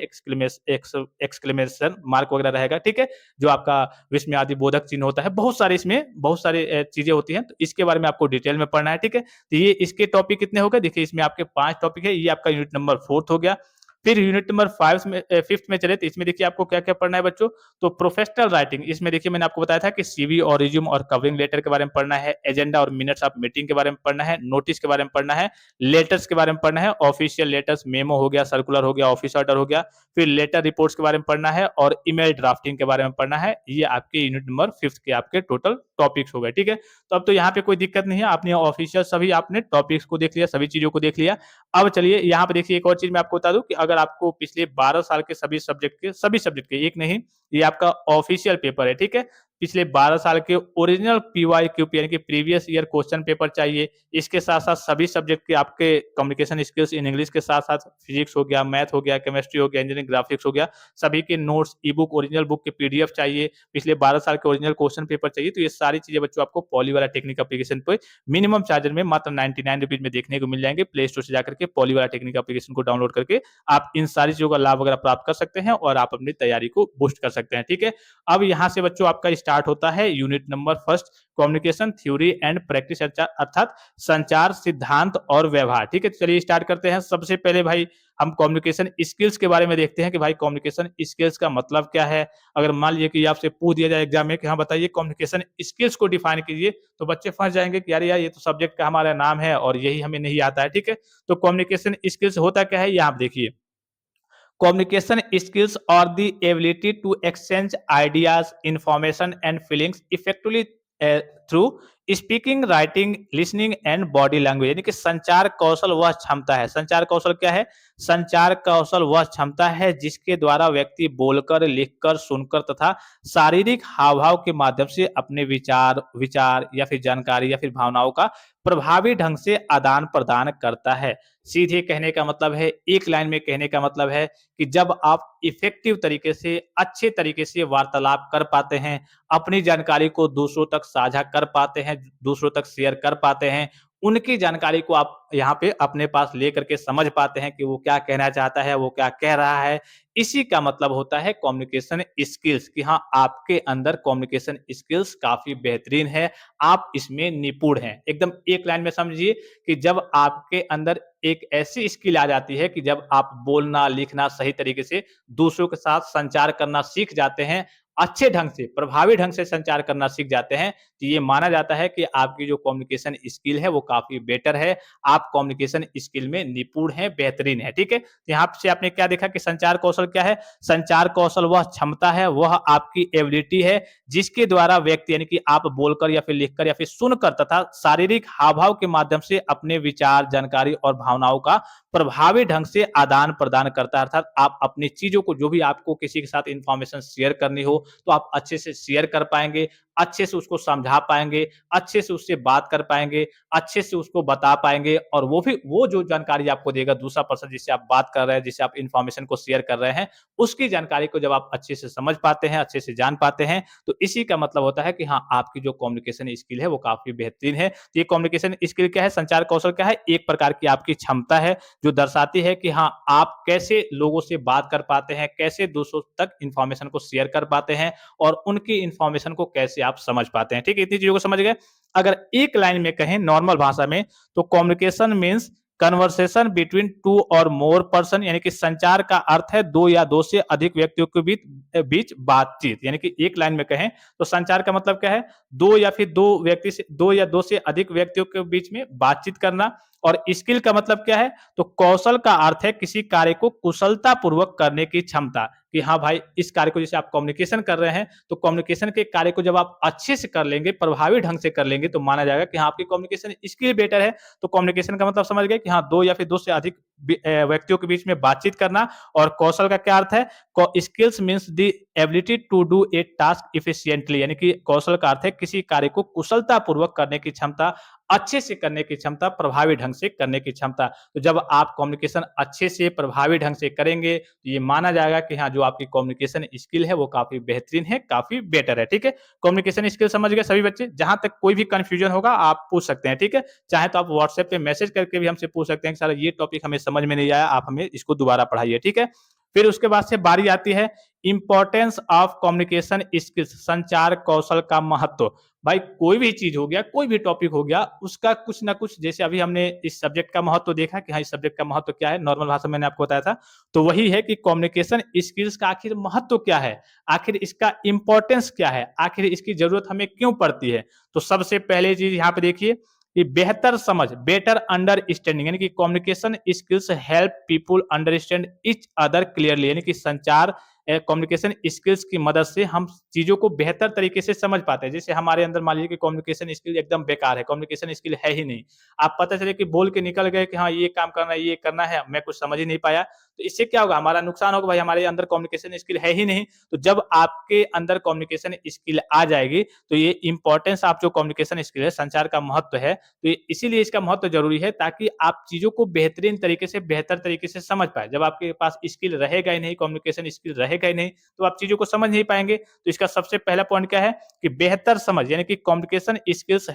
एक्सक्लेमेशन मार्क वगैरह रहेगा, ठीक है? जो आपका विस्मयादि बोधक चिन्ह होता है, बहुत सारे इसमें बहुत सारे चीज़ें होती हैं, तो इसके बारे में आपको डिटेल में पढ़ना है, ठीक है? तो ये इसके टॉपिक कितने हो गए? देखिए इसमें आपके 5 टॉपिक है, ये आपका यूनिट नंबर 4th हो गया। फिर यूनिट नंबर 5th में चले, तो इसमें देखिए आपको क्या-क्या पढ़ना है बच्चों? तो प्रोफेशनल राइटिंग, इसमें देखिए मैंने आपको बताया था कि सीवी और रिज्यूम और कवरिंग लेटर के बारे में पढ़ना है, एजेंडा और मिनट्स ऑफ मीटिंग के बारे में पढ़ना है, नोटिस के बारे में पढ़ना है, लेटर्स के बारे में पढ़ना है, ऑफिशियल लेटर्स, मेमो हो गया, सर्कुलर हो गया, ऑफिस ऑर्डर हो गया, फिर लेटर रिपोर्ट्स के बारे में पढ़ना है, और ईमेल ड्राफ्टिंग के बारे में पढ़ना है। ये आपके यूनिट नंबर 5th के आपके टोटल टॉपिक्स हो गए, ठीक है? तो अब तो यहाँ पे कोई दिक्कत नहीं है, आपने ऑफिशियल सभी आपने टॉपिक्स को देख लिया, सभी चीज़ों को देख लिया। अब चलिए यहाँ पे देखिए एक और चीज़ मैं आपको बता दूँ कि अगर आपको पिछले 12 साल के सभी सब्जेक्ट के, एक नहीं, ये आपका ऑफिशियल पेपर है, ठीक है? पिछले 12 साल के ओरिजिनल पीवाईक्यूपी यानी कि प्रीवियस ईयर क्वेश्चन पेपर चाहिए। इसके साथ-साथ सभी सब्जेक्ट के आपके कम्युनिकेशन स्किल्स इन इंग्लिश के साथ-साथ फिजिक्स हो गया, मैथ हो गया, केमिस्ट्री हो गया, इंजीनियरिंग ग्राफिक्स हो गया, सभी के नोट्स, ई-बुक, ओरिजिनल बुक के पीडीएफ चाहिए, पिछले 12 साल के ओरिजिनल क्वेश्चन पेपर चाहिए। तो ये सारी चीज़ें बच्चों आपको पॉलीवाला टेक्निक एप्लीकेशन पे मिनिमम चार्जर में मात्र ₹99 में देखने को मिल जाएँगे। प्ले स्टोर से जाकर के पॉलीवाला टेक्निक एप्लीकेशन को डाउनलोड करके आप इन सारी चीज़ों का लाभ वगैरह प्राप्त कर सकते हैं और आप अपनी तैयारी को बूस्ट कर सकते हैं, ठीक है? अब यहाँ से बच्चों आपका स्टार्ट होता है unit number 1 communication theory and practice अर्थात संचार सिद्धांत और व्यवहार, ठीक है? तो चलिए स्टार्ट करते हैं। सबसे पहले भाई हम कम्युनिकेशन स्किल्स के बारे में देखते हैं कि भाई कम्युनिकेशन स्किल्स का मतलब क्या है? अगर मान लीजिए कि आपसे पूछ दिया जाए एग्जाम में कि हाँ बताइए कम्युनिकेशन स्किल्स को डिफाइन कीजिए, तो बच्चे फँस जाएँगे कि यार ये तो सब्जेक्ट का हमारा नाम है और यही हमें नहीं आता है, ठीक है? तो कम्युनिकेशन स्किल्स होता क्या है? ये आप देखिए। Communication skills are the ability to exchange ideas, information, and feelings effectively through speaking, writing, listening and body language, यानी कि संचार कौशल वह क्षमता है। संचार कौशल क्या है? संचार कौशल वह क्षमता है जिसके द्वारा व्यक्ति बोलकर, लिखकर, सुनकर तथा शारीरिक हाव-भाव के माध्यम से अपने विचार विचार या फिर जानकारी या फिर भावनाओं का प्रभावी ढंग से आदान-प्रदान करता है। सीधे कहने का मतलब है, एक लाइन में कहने का मतलब है कि जब आप इफ़ेक्टिव तरीके से, अच्छे तरीके से वार्तालाप कर पाते हैं, अपनी जानकारी को दूसरों तक साझा कर पाते हैं, दूसरों तक शेयर कर पाते हैं, उनकी जानकारी को आप यहाँ पे अपने पास लेकर के समझ पाते हैं कि वो क्या कहना चाहता है, वो क्या कह रहा है। इसी का मतलब होता है कम्युनिकेशन स्किल्स कि हाँ, आपके अंदर कम्युनिकेशन स्किल्स काफ़ी बेहतरीन है, आप इसमें निपुण हैं। एकदम एक लाइन में समझिए कि जब आपके अंदर एक ऐसी स्किल आ जाती है कि जब आप बोलना, लिखना सही तरीके से दूसरों के साथ संचार करना सीख जाते हैं, अच्छे ढंग से, प्रभावी ढंग से संचार करना सीख जाते हैं, तो ये माना जाता है कि आपकी जो कम्युनिकेशन स्किल है वो काफ़ी बेटर है। आप कम्युनिकेशन स्किल में निपुण हैं, बेहतरीन हैं, ठीक है? यहाँ से आपने क्या देखा कि संचार कौशल क्या है? संचार कौशल वह क्षमता है, वह आपकी एबिलिटी है, जिसके द्वारा व्यक्ति यानी कि आप बोलकर या फिर लिखकर या फिर सुनकर तथा शारीरिक हाव-भाव के माध्यम से अपने विचार, जानकारी और भावनाओं का प्रभावी ढंग से आदान-प्रदान करता है। अर्थात आप अपनी चीज़ों को जो भी आपको किसी के साथ इन्फॉर्मेशन शेयर करनी हो, तो आप अच्छे से शेयर कर पाएँगे, अच्छे से उसको समझा पाएँगे, अच्छे से उससे बात कर पाएँगे, अच्छे से उसको बता पाएँगे और वो जो जानकारी आपको देगा दूसरा पर्सन जिससे आप बात कर रहे हैं, जिससे आप इन्फॉर्मेशन को शेयर कर रहे हैं, उसकी जानकारी को जब आप अच्छे से समझ पाते हैं, अच्छे से जान पाते हैं, तो इसी का मतलब होता है कि हाँ, आपकी जो कम्युनिकेशन स्किल है वो काफ़ी बेहतरीन है। तो ये कम्युनिकेशन स्किल क्या है? संचार कौशल क्या है? एक प्रकार की आपकी क्षमता है, जो दर्शाती है कि हाँ, आप कैसे लोगों से बात कर पाते हैं, कैसे दूसरों तक इन्फॉर्मेशन को शेयर कर पाते हैं और उनकी इन्फॉर्मेशन को कैसे आप समझ पाते हैं। ठीक है? इतनी चीज़ों को समझ गए? अगर एक लाइन में कहें नॉर्मल भाषा में तो communication means conversation between two और मोर पर्सन, यानी कि संचार का अर्थ है दो या दो से अधिक व्यक्तियों के बीच बातचीत। यानी कि एक लाइन में कहें तो संचार का मतलब क्या है? दो या दो से अधिक व्यक्तियों के बीच में बातचीत करना। और स्किल का मतलब क्या है? तो कौशल का अर्थ है किसी कार्य को कुशलता पूर्वक करने की क्षमता, कि हाँ भाई, इस कार्य को जैसे आप कम्युनिकेशन कर रहे हैं, तो कम्युनिकेशन के कार्य को जब आप अच्छे से कर लेंगे, प्रभावी ढंग से कर लेंगे, तो माना जाएगा कि हाँ, आपकी कम्युनिकेशन स्किल बेटर है। तो कम्युनिकेशन का मतलब समझ गए कि हाँ, 2 या फिर 2 से अधिक व्यक्तियों के बीच में बातचीत करना। और कौशल का क्या अर्थ है? Skills means the ability to do a task efficiently, यानी कि कौशल का अर्थ है किसी कार्य को कुशलता पूर्वक करने की क्षमता, अच्छे से करने की क्षमता, प्रभावी ढंग से करने की क्षमता। तो जब आप कम्युनिकेशन अच्छे से, प्रभावी ढंग से करेंगे, तो ये माना जाएगा कि हाँ, जो आपकी कम्युनिकेशन स्किल है वो काफ़ी बेहतरीन है, काफ़ी बेटर है, ठीक है? कम्युनिकेशन स्किल समझ गए सभी बच्चे? जहाँ तक कोई भी कन्फ्यूजन होगा आप पूछ सकते हैं, ठीक है? चाहे तो आप व्हाट्सएप पे मैसेज करके भी हमसे पूछ सकते हैं कि सर ये टॉपिक हमें समझ में नहीं आया, आप हमें इसको दोबारा पढ़ाइए, ठीक है? फिर उसके बाद से बारी आती है इंपॉर्टेंस ऑफ कम्युनिकेशन स्किल्स, संचार कौशल का महत्व। भाई कोई भी चीज़ हो गया, कोई भी टॉपिक हो गया, उसका कुछ ना कुछ, जैसे अभी हमने इस सब्जेक्ट का महत्व देखा कि हाँ, इस सब्जेक्ट का महत्व क्या है, नॉर्मल भाषा में मैंने आपको बताया था। तो वही है कि कम्युनिकेशन स्किल्स का आखिर महत्व क्या है? आखिर इसका इम्पोर्टेंस क्या है? आखिर इसकी ज़रूरत हमें क्यों पड़ती है? तो सबसे पहले चीज़ यहाँ पे देखिए कि बेहतर समझ, बेटर अंडरस्टैंडिंग, यानी कि communication skills help people understand each other clearly, यानी कि संचार कम्युनिकेशन स्किल्स की मदद से हम चीज़ों को बेहतर तरीके से समझ पाते हैं। जैसे हमारे अंदर मान लीजिए कि कम्युनिकेशन स्किल एकदम बेकार है, कम्युनिकेशन स्किल है ही नहीं। आप पता चले कि बोल के निकल गए कि हाँ, ये काम करना है, ये करना है, मैं कुछ समझ ही नहीं पाया, तो इससे क्या होगा? हमारा नुकसान होगा भाई, हमारे अंदर कम्युनिकेशन स्किल है ही नहीं। तो जब आपके अंदर कम्युनिकेशन स्किल आ जाएगी, तो ये इम्पोर्टेंस, आप जो कम्युनिकेशन स्किल है, संचार का महत्व है, तो इसीलिए इसका महत्व ज़रूरी है ताकि आप चीज़ों को बेहतरीन तरीके से, बेहतर तरीके से समझ पाएँ। जब आपके पास स्किल रहेगा ही नहीं, कम्युनिकेशन स्किल रहेगा ही नहीं, तो आप चीज़ों को समझ नहीं पाएँगे। तो इसका सबसे पहला पॉइंट क्या है कि बेहतर समझ, यानी कि communication skills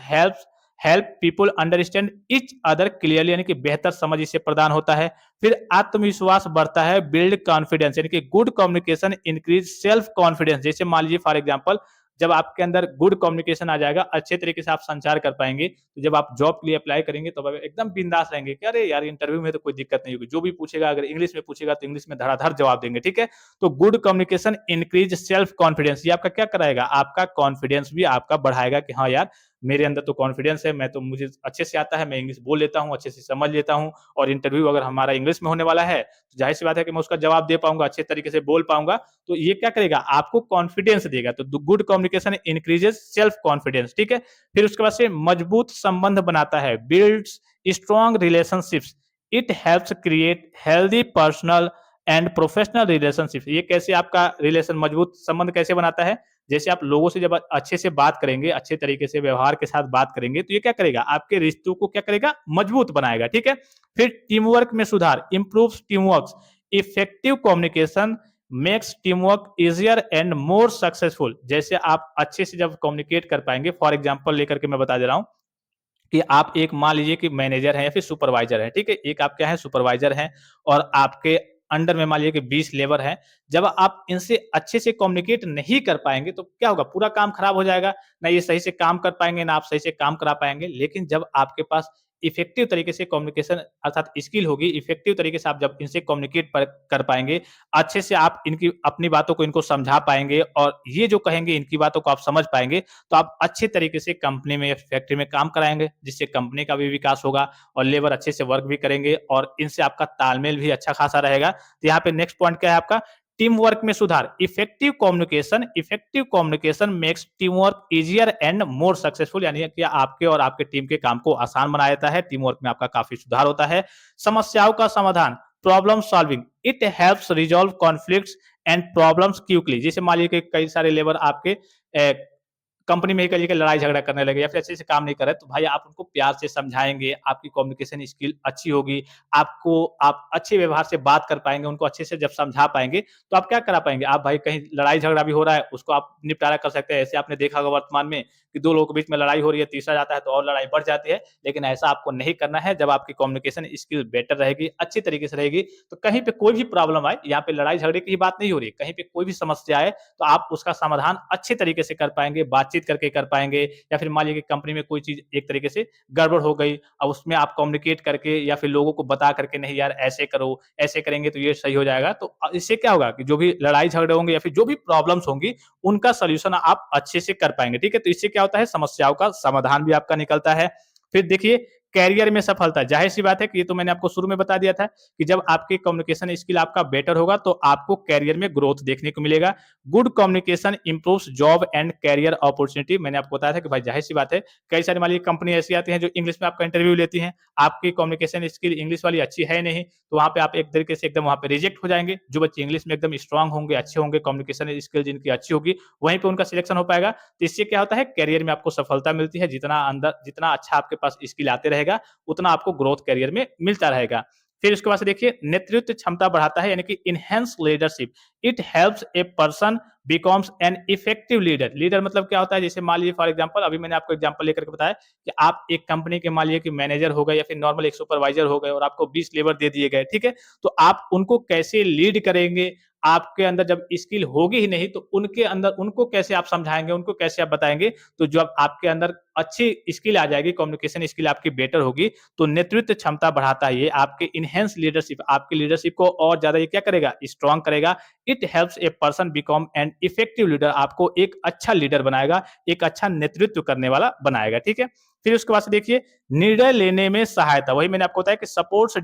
help people understand each other clearly, यानी कि बेहतर समझ इससे प्रदान होता है। फिर आत्मविश्वास बढ़ता है, बिल्ड कॉन्फिडेंस, यानी कि good communication increase self confidence. जैसे मान लीजिए फॉर एग्जांपल, जब आपके अंदर गुड कम्युनिकेशन आ जाएगा, अच्छे तरीके से आप संचार कर पाएँगे, तो जब आप जॉब के लिए अप्लाई करेंगे तो आप एकदम बिंदास रहेंगे कि अरे यार, इंटरव्यू में तो कोई दिक्कत नहीं होगी। जो भी पूछेगा, अगर इंग्लिश में पूछेगा तो इंग्लिश में धड़ाधड़ जवाब देंगे, ठीक है? तो good communication increase self confidence, ये आपका क्या कराएगा? आपका कॉन्फिडेंस भी आपका बढ़ाएगा कि हाँ यार, मेरे अंदर तो कॉन्फिडेंस है, मैं तो मुझे अच्छे से आता है, मैं इंग्लिश बोल लेता हूँ, अच्छे से समझ लेता हूँ और इंटरव्यू अगर हमारा इंग्लिश में होने वाला है, तो ज़ाहिर-सी बात है कि मैं उसका जवाब दे पाऊँगा, अच्छे तरीके से बोल पाऊँगा। तो ये क्या करेगा, आपको कॉन्फिडेंस देगा। तो good communication increases self confidence, ठीक है? फिर उसके बाद से मजबूत संबंध बनाता है, builds strong relationships. It helps create healthy personal and professional relationship. ये कैसे आपका रिलेशन मजबूत संबंध कैसे बनाता है? जैसे आप लोगों से जब अच्छे से बात करेंगे, अच्छे तरीके से व्यवहार के साथ बात करेंगे, तो ये क्या करेगा, आपके रिश्तों को क्या करेगा, मजबूत बनाएगा, ठीक है? फिर टीम वर्क में सुधार, improves team work. Effective communication makes team work easier and more successful. जैसे आप अच्छे से जब कम्युनिकेट कर पाएंगे, फॉर एग्जाम्पल लेकर के मैं बता दे रहा हूँ कि आप एक मान लीजिए कि मैनेजर हैं या फिर सुपरवाइजर हैं, ठीक है? एक आप क्या है, सुपरवाइजर हैं और आपके अंडर में मान लीजिए कि 20 लेबर हैं। जब आप इनसे अच्छे से कम्युनिकेट नहीं कर पाएँगे तो क्या होगा, पूरा काम खराब हो जाएगा। ना ये सही से काम कर पाएँगे, ना आप सही से काम करा पाएँगे। लेकिन जब आपके पास इफेक्टिव तरीके से कम्युनिकेशन अर्थात स्किल होगी, इफेक्टिव तरीके से आप जब इनसे कम्युनिकेट पर कर पाएँगे, अच्छे से आप इनकी अपनी बातों को इनको समझा पाएँगे और ये जो कहेंगे इनकी बातों को आप समझ पाएँगे, तो आप अच्छे तरीके से कंपनी में या फैक्ट्री में काम कराएँगे, जिससे कंपनी का भी विकास होगा और लेबर अच्छे से वर्क भी करेंगे और इनसे आपका तालमेल भी अच्छा खासा रहेगा। तो यहाँ पे नेक्स्ट पॉइंट क्या है आपका, टीम वर्क में सुधार। Effective communication makes team work easier and more successful, यानी कि आपके और आपके टीम के काम को आसान बना देता है। टीम वर्क में आपका काफी सुधार होता है। समस्याओं का समाधान, problem solving. It helps resolve conflicts and problems quickly. जैसे मान लीजिए कि कई सारे लेबर आपके कंपनी में ही कहिए कि लड़ाई झगड़ा करने लगे या फिर अच्छे से काम नहीं कर रहे, तो भाई आप उनको प्यार से समझाएँगे, आपकी कम्युनिकेशन स्किल अच्छी होगी, आप अच्छे व्यवहार से बात कर पाएँगे, उनको अच्छे से जब समझा पाएँगे, तो आप क्या करा पाएँगे, आप भाई कहीं लड़ाई झगड़ा भी हो रहा है, उसको आप निपटारा कर सकते हैं। ऐसे आपने देखा होगा वर्तमान में कि 2 लोगों के बीच में लड़ाई हो रही है, तीसरा जाता है तो और लड़ाई बढ़ जाती है, लेकिन ऐसा आपको नहीं करना है। जब आपकी कम्युनिकेशन स्किल बेटर रहेगी, अच्छी तरीके से रहेगी, तो कहीं पे कोई भी प्रॉब्लम आए, यहाँ पे लड़ाई झगड़े की ही बात नहीं हो रही है, कहीं पे कोई भी समस्या आए, तो आप उसका समाधान अच्छे तरीके से कर पाएँगे, बातचीत करके कर पाएँगे या फिर मान लीजिए कि कंपनी में कोई चीज़ एक तरीके से गड़बड़ हो गई, अब उसमें आप कम्युनिकेट करके या फिर लोगों को बता करके नहीं यार ऐसे करो, ऐसे करेंगे तो ये सही हो जाएगा। तो इससे क्या होगा कि जो भी लड़ाई झगड़े होंगे या फिर जो भी प्रॉब्लम्स होंगी, उनका सॉल्यूशन आप अच्छे से कर पाएँगे, ठीक है? तो इससे क्या होता है, समस्याओं का समाधान भी आपका निकलता है। फिर देखिए करियर में सफलता, ज़ाहिर-सी बात है कि ये तो मैंने आपको शुरू में बता दिया था कि जब आपकी कम्युनिकेशन स्किल आपका बेटर होगा, तो आपको करियर में ग्रोथ देखने को मिलेगा। Good communication improves job and career opportunity. मैंने आपको बताया था कि भाई ज़ाहिर-सी बात है, कई सारी मान लीजिए कंपनी ऐसी आती हैं जो इंग्लिश में आपका इंटरव्यू लेती हैं, आपकी कम्युनिकेशन स्किल इंग्लिश वाली अच्छी है नहीं, तो वहाँ पे आप एक तरीके से एकदम वहाँ पे रिजेक्ट हो जाएँगे। जो बच्चे इंग्लिश में एकदम स्ट्रॉन्ग होंगे, अच्छे होंगे, कम्युनिकेशन स्किल जिनकी अच्छी होगी, वहीं पे उनका सिलेक्शन हो पाएगा। तो इससे क्या होता है, करियर में आपको सफलता मिलती है। जितना अच्छा आपके पास स्किल आते रहेगा, उतना आपको ग्रोथ करियर में मिलता रहेगा। फिर उसके बाद से देखिए नेतृत्व क्षमता बढ़ाता है, यानी कि enhance leadership. It helps a person becomes an effective leader. Leader मतलब क्या होता है, जैसे मान लीजिए फॉर एग्जांपल अभी मैंने आपको एग्जांपल लेकर के बताया कि आप एक कंपनी के मान लीजिए कि मैनेजर हो गए या फिर नॉर्मल एक सुपरवाइजर हो गए और आपको 20 लेबर दे दिए गए, ठीक है? तो आप उनको कैसे लीड करेंगे, आपके अंदर जब स्किल होगी ही नहीं तो उनके अंदर उनको कैसे आप समझाएँगे, उनको कैसे आप बताएँगे? तो जब आपके अंदर अच्छी स्किल आ जाएगी, कम्युनिकेशन स्किल आपकी बेटर होगी, तो नेतृत्व क्षमता बढ़ाता है ये, आपके इनहैंस लीडरशिप, आपकी लीडरशिप को और ज़्यादा ये क्या करेगा, स्ट्रॉन्ग करेगा। It helps a person become an effective leader, आपको एक अच्छा लीडर बनाएगा, एक अच्छा नेतृत्व करने वाला बनाएगा, ठीक है? फिर उसके बाद से देखिए निर्णय लेने में सहायता, वही मैंने आपको बताया कि supports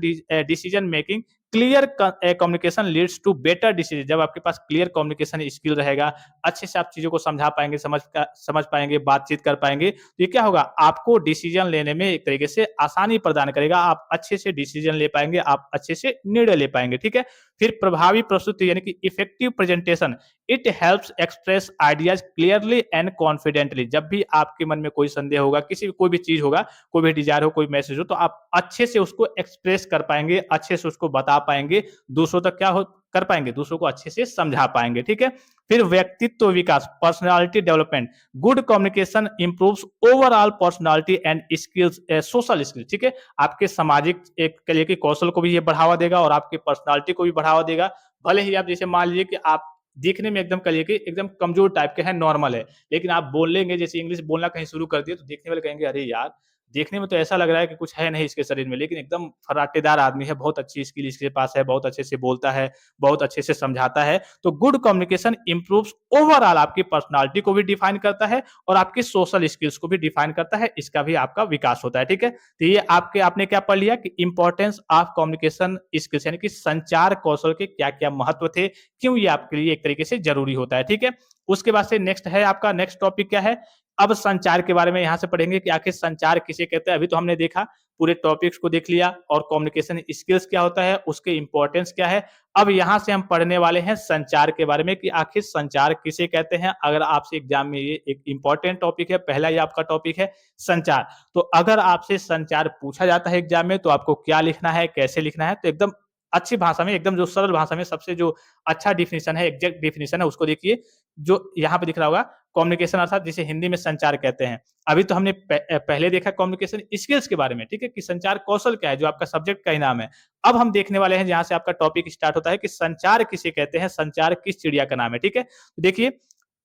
decision making. Clear communication leads to better decision. जब आपके पास क्लियर कम्युनिकेशन स्किल रहेगा, अच्छे से आप चीज़ों को समझा पाएँगे, समझ पाएँगे, बातचीत कर पाएँगे, तो ये क्या होगा, आपको डिसीजन लेने में एक तरीके से आसानी प्रदान करेगा। आप अच्छे से डिसीजन ले पाएँगे, आप अच्छे से निर्णय ले पाएँगे, ठीक है? फिर प्रभावी प्रस्तुति यानी कि effective presentation. It helps express ideas clearly and confidently. जब भी आपके मन में कोई संदेह होगा, कोई भी चीज़ होगा, कोई भी डिज़ायर हो, कोई मैसेज हो, तो आप अच्छे से उसको एक्सप्रेस कर पाएँगे, अच्छे से उसको बता पाएँगे, दूसरों तक क्या हो कर पाएँगे, दूसरों को अच्छे से समझा पाएँगे, ठीक है? फिर व्यक्तित्व विकास, personality development. Good communication improves overall personality and skills, social skills, ठीक है? आपके सामाजिक एक कहिए कि कौशल को भी ये बढ़ावा देगा और आपकी पर्सनैलिटी को भी बढ़ावा देगा। भले ही आप जैसे मान लीजिए कि आप दिखने में एकदम कहिए कि एकदम कमज़ोर टाइप के हैं, नॉर्मल है, लेकिन आप बोलेंगे जैसे इंग्लिश बोलना कहीं शुरू कर दिए, तो देखने वाले कहेंगे, "अरे यार! देखने में तो ऐसा लग रहा है कि कुछ है नहीं इसके शरीर में, लेकिन एकदम फर्राटेदार आदमी है, बहुत अच्छी स्किल इसके पास है, बहुत अच्छे से बोलता है, बहुत अच्छे से समझाता है। तो गुड कम्युनिकेशन इम्प्रूव्स ओवरऑल आपकी पर्सनैलिटी को भी डिफाइन करता है और आपकी सोशल स्किल्स को भी डिफाइन करता है, इसका भी आपका विकास होता है, ठीक है? तो ये आपके आपने क्या पढ़ लिया कि इंपॉर्टेंस ऑफ कम्युनिकेशन स्किल्स यानी कि संचार कौशल के क्या-क्या महत्व थे, क्यों ये आपके लिए एक तरीके से ज़रूरी होता है, ठीक है? उसके बाद से नेक्स्ट है आपका नेक्स्ट टॉपिक क्या है? अब संचार के बारे में यहाँ से पढ़ेंगे कि आखिर संचार किसे कहते हैं? अभी तो हमने देखा, पूरे टॉपिक्स को देख लिया और कम्युनिकेशन स्किल्स क्या होता है, उसके इंपॉर्टेंस क्या है। अब यहाँ से हम पढ़ने वाले हैं संचार के बारे में कि आखिर संचार किसे कहते हैं? अगर आपसे एग्जाम में ये एक इंपॉर्टेंट टॉपिक है, पहला ही आपका टॉपिक है संचार। तो अगर आपसे संचार पूछा जाता है एग्जाम में तो आपको क्या लिखना है, कैसे लिखना है? तो एकदम अच्छी भाषा में, एकदम जो सरल भाषा में सबसे जो अच्छा डेफिनिशन है, एग्जैक्ट डेफिनिशन है उसको देखिए, जो यहाँ पे दिख रहा होगा, कम्युनिकेशन अर्थात जिसे हिंदी में संचार कहते हैं। अभी तो हमने पहले देखा कम्युनिकेशन स्किल्स के बारे में, ठीक है? कि संचार कौशल क्या है, जो आपका सब्जेक्ट का ही नाम है। अब हम देखने वाले हैं जहाँ से आपका टॉपिक स्टार्ट होता है कि संचार किसे कहते हैं, संचार किस चिड़िया का नाम है, ठीक है? तो देखिए,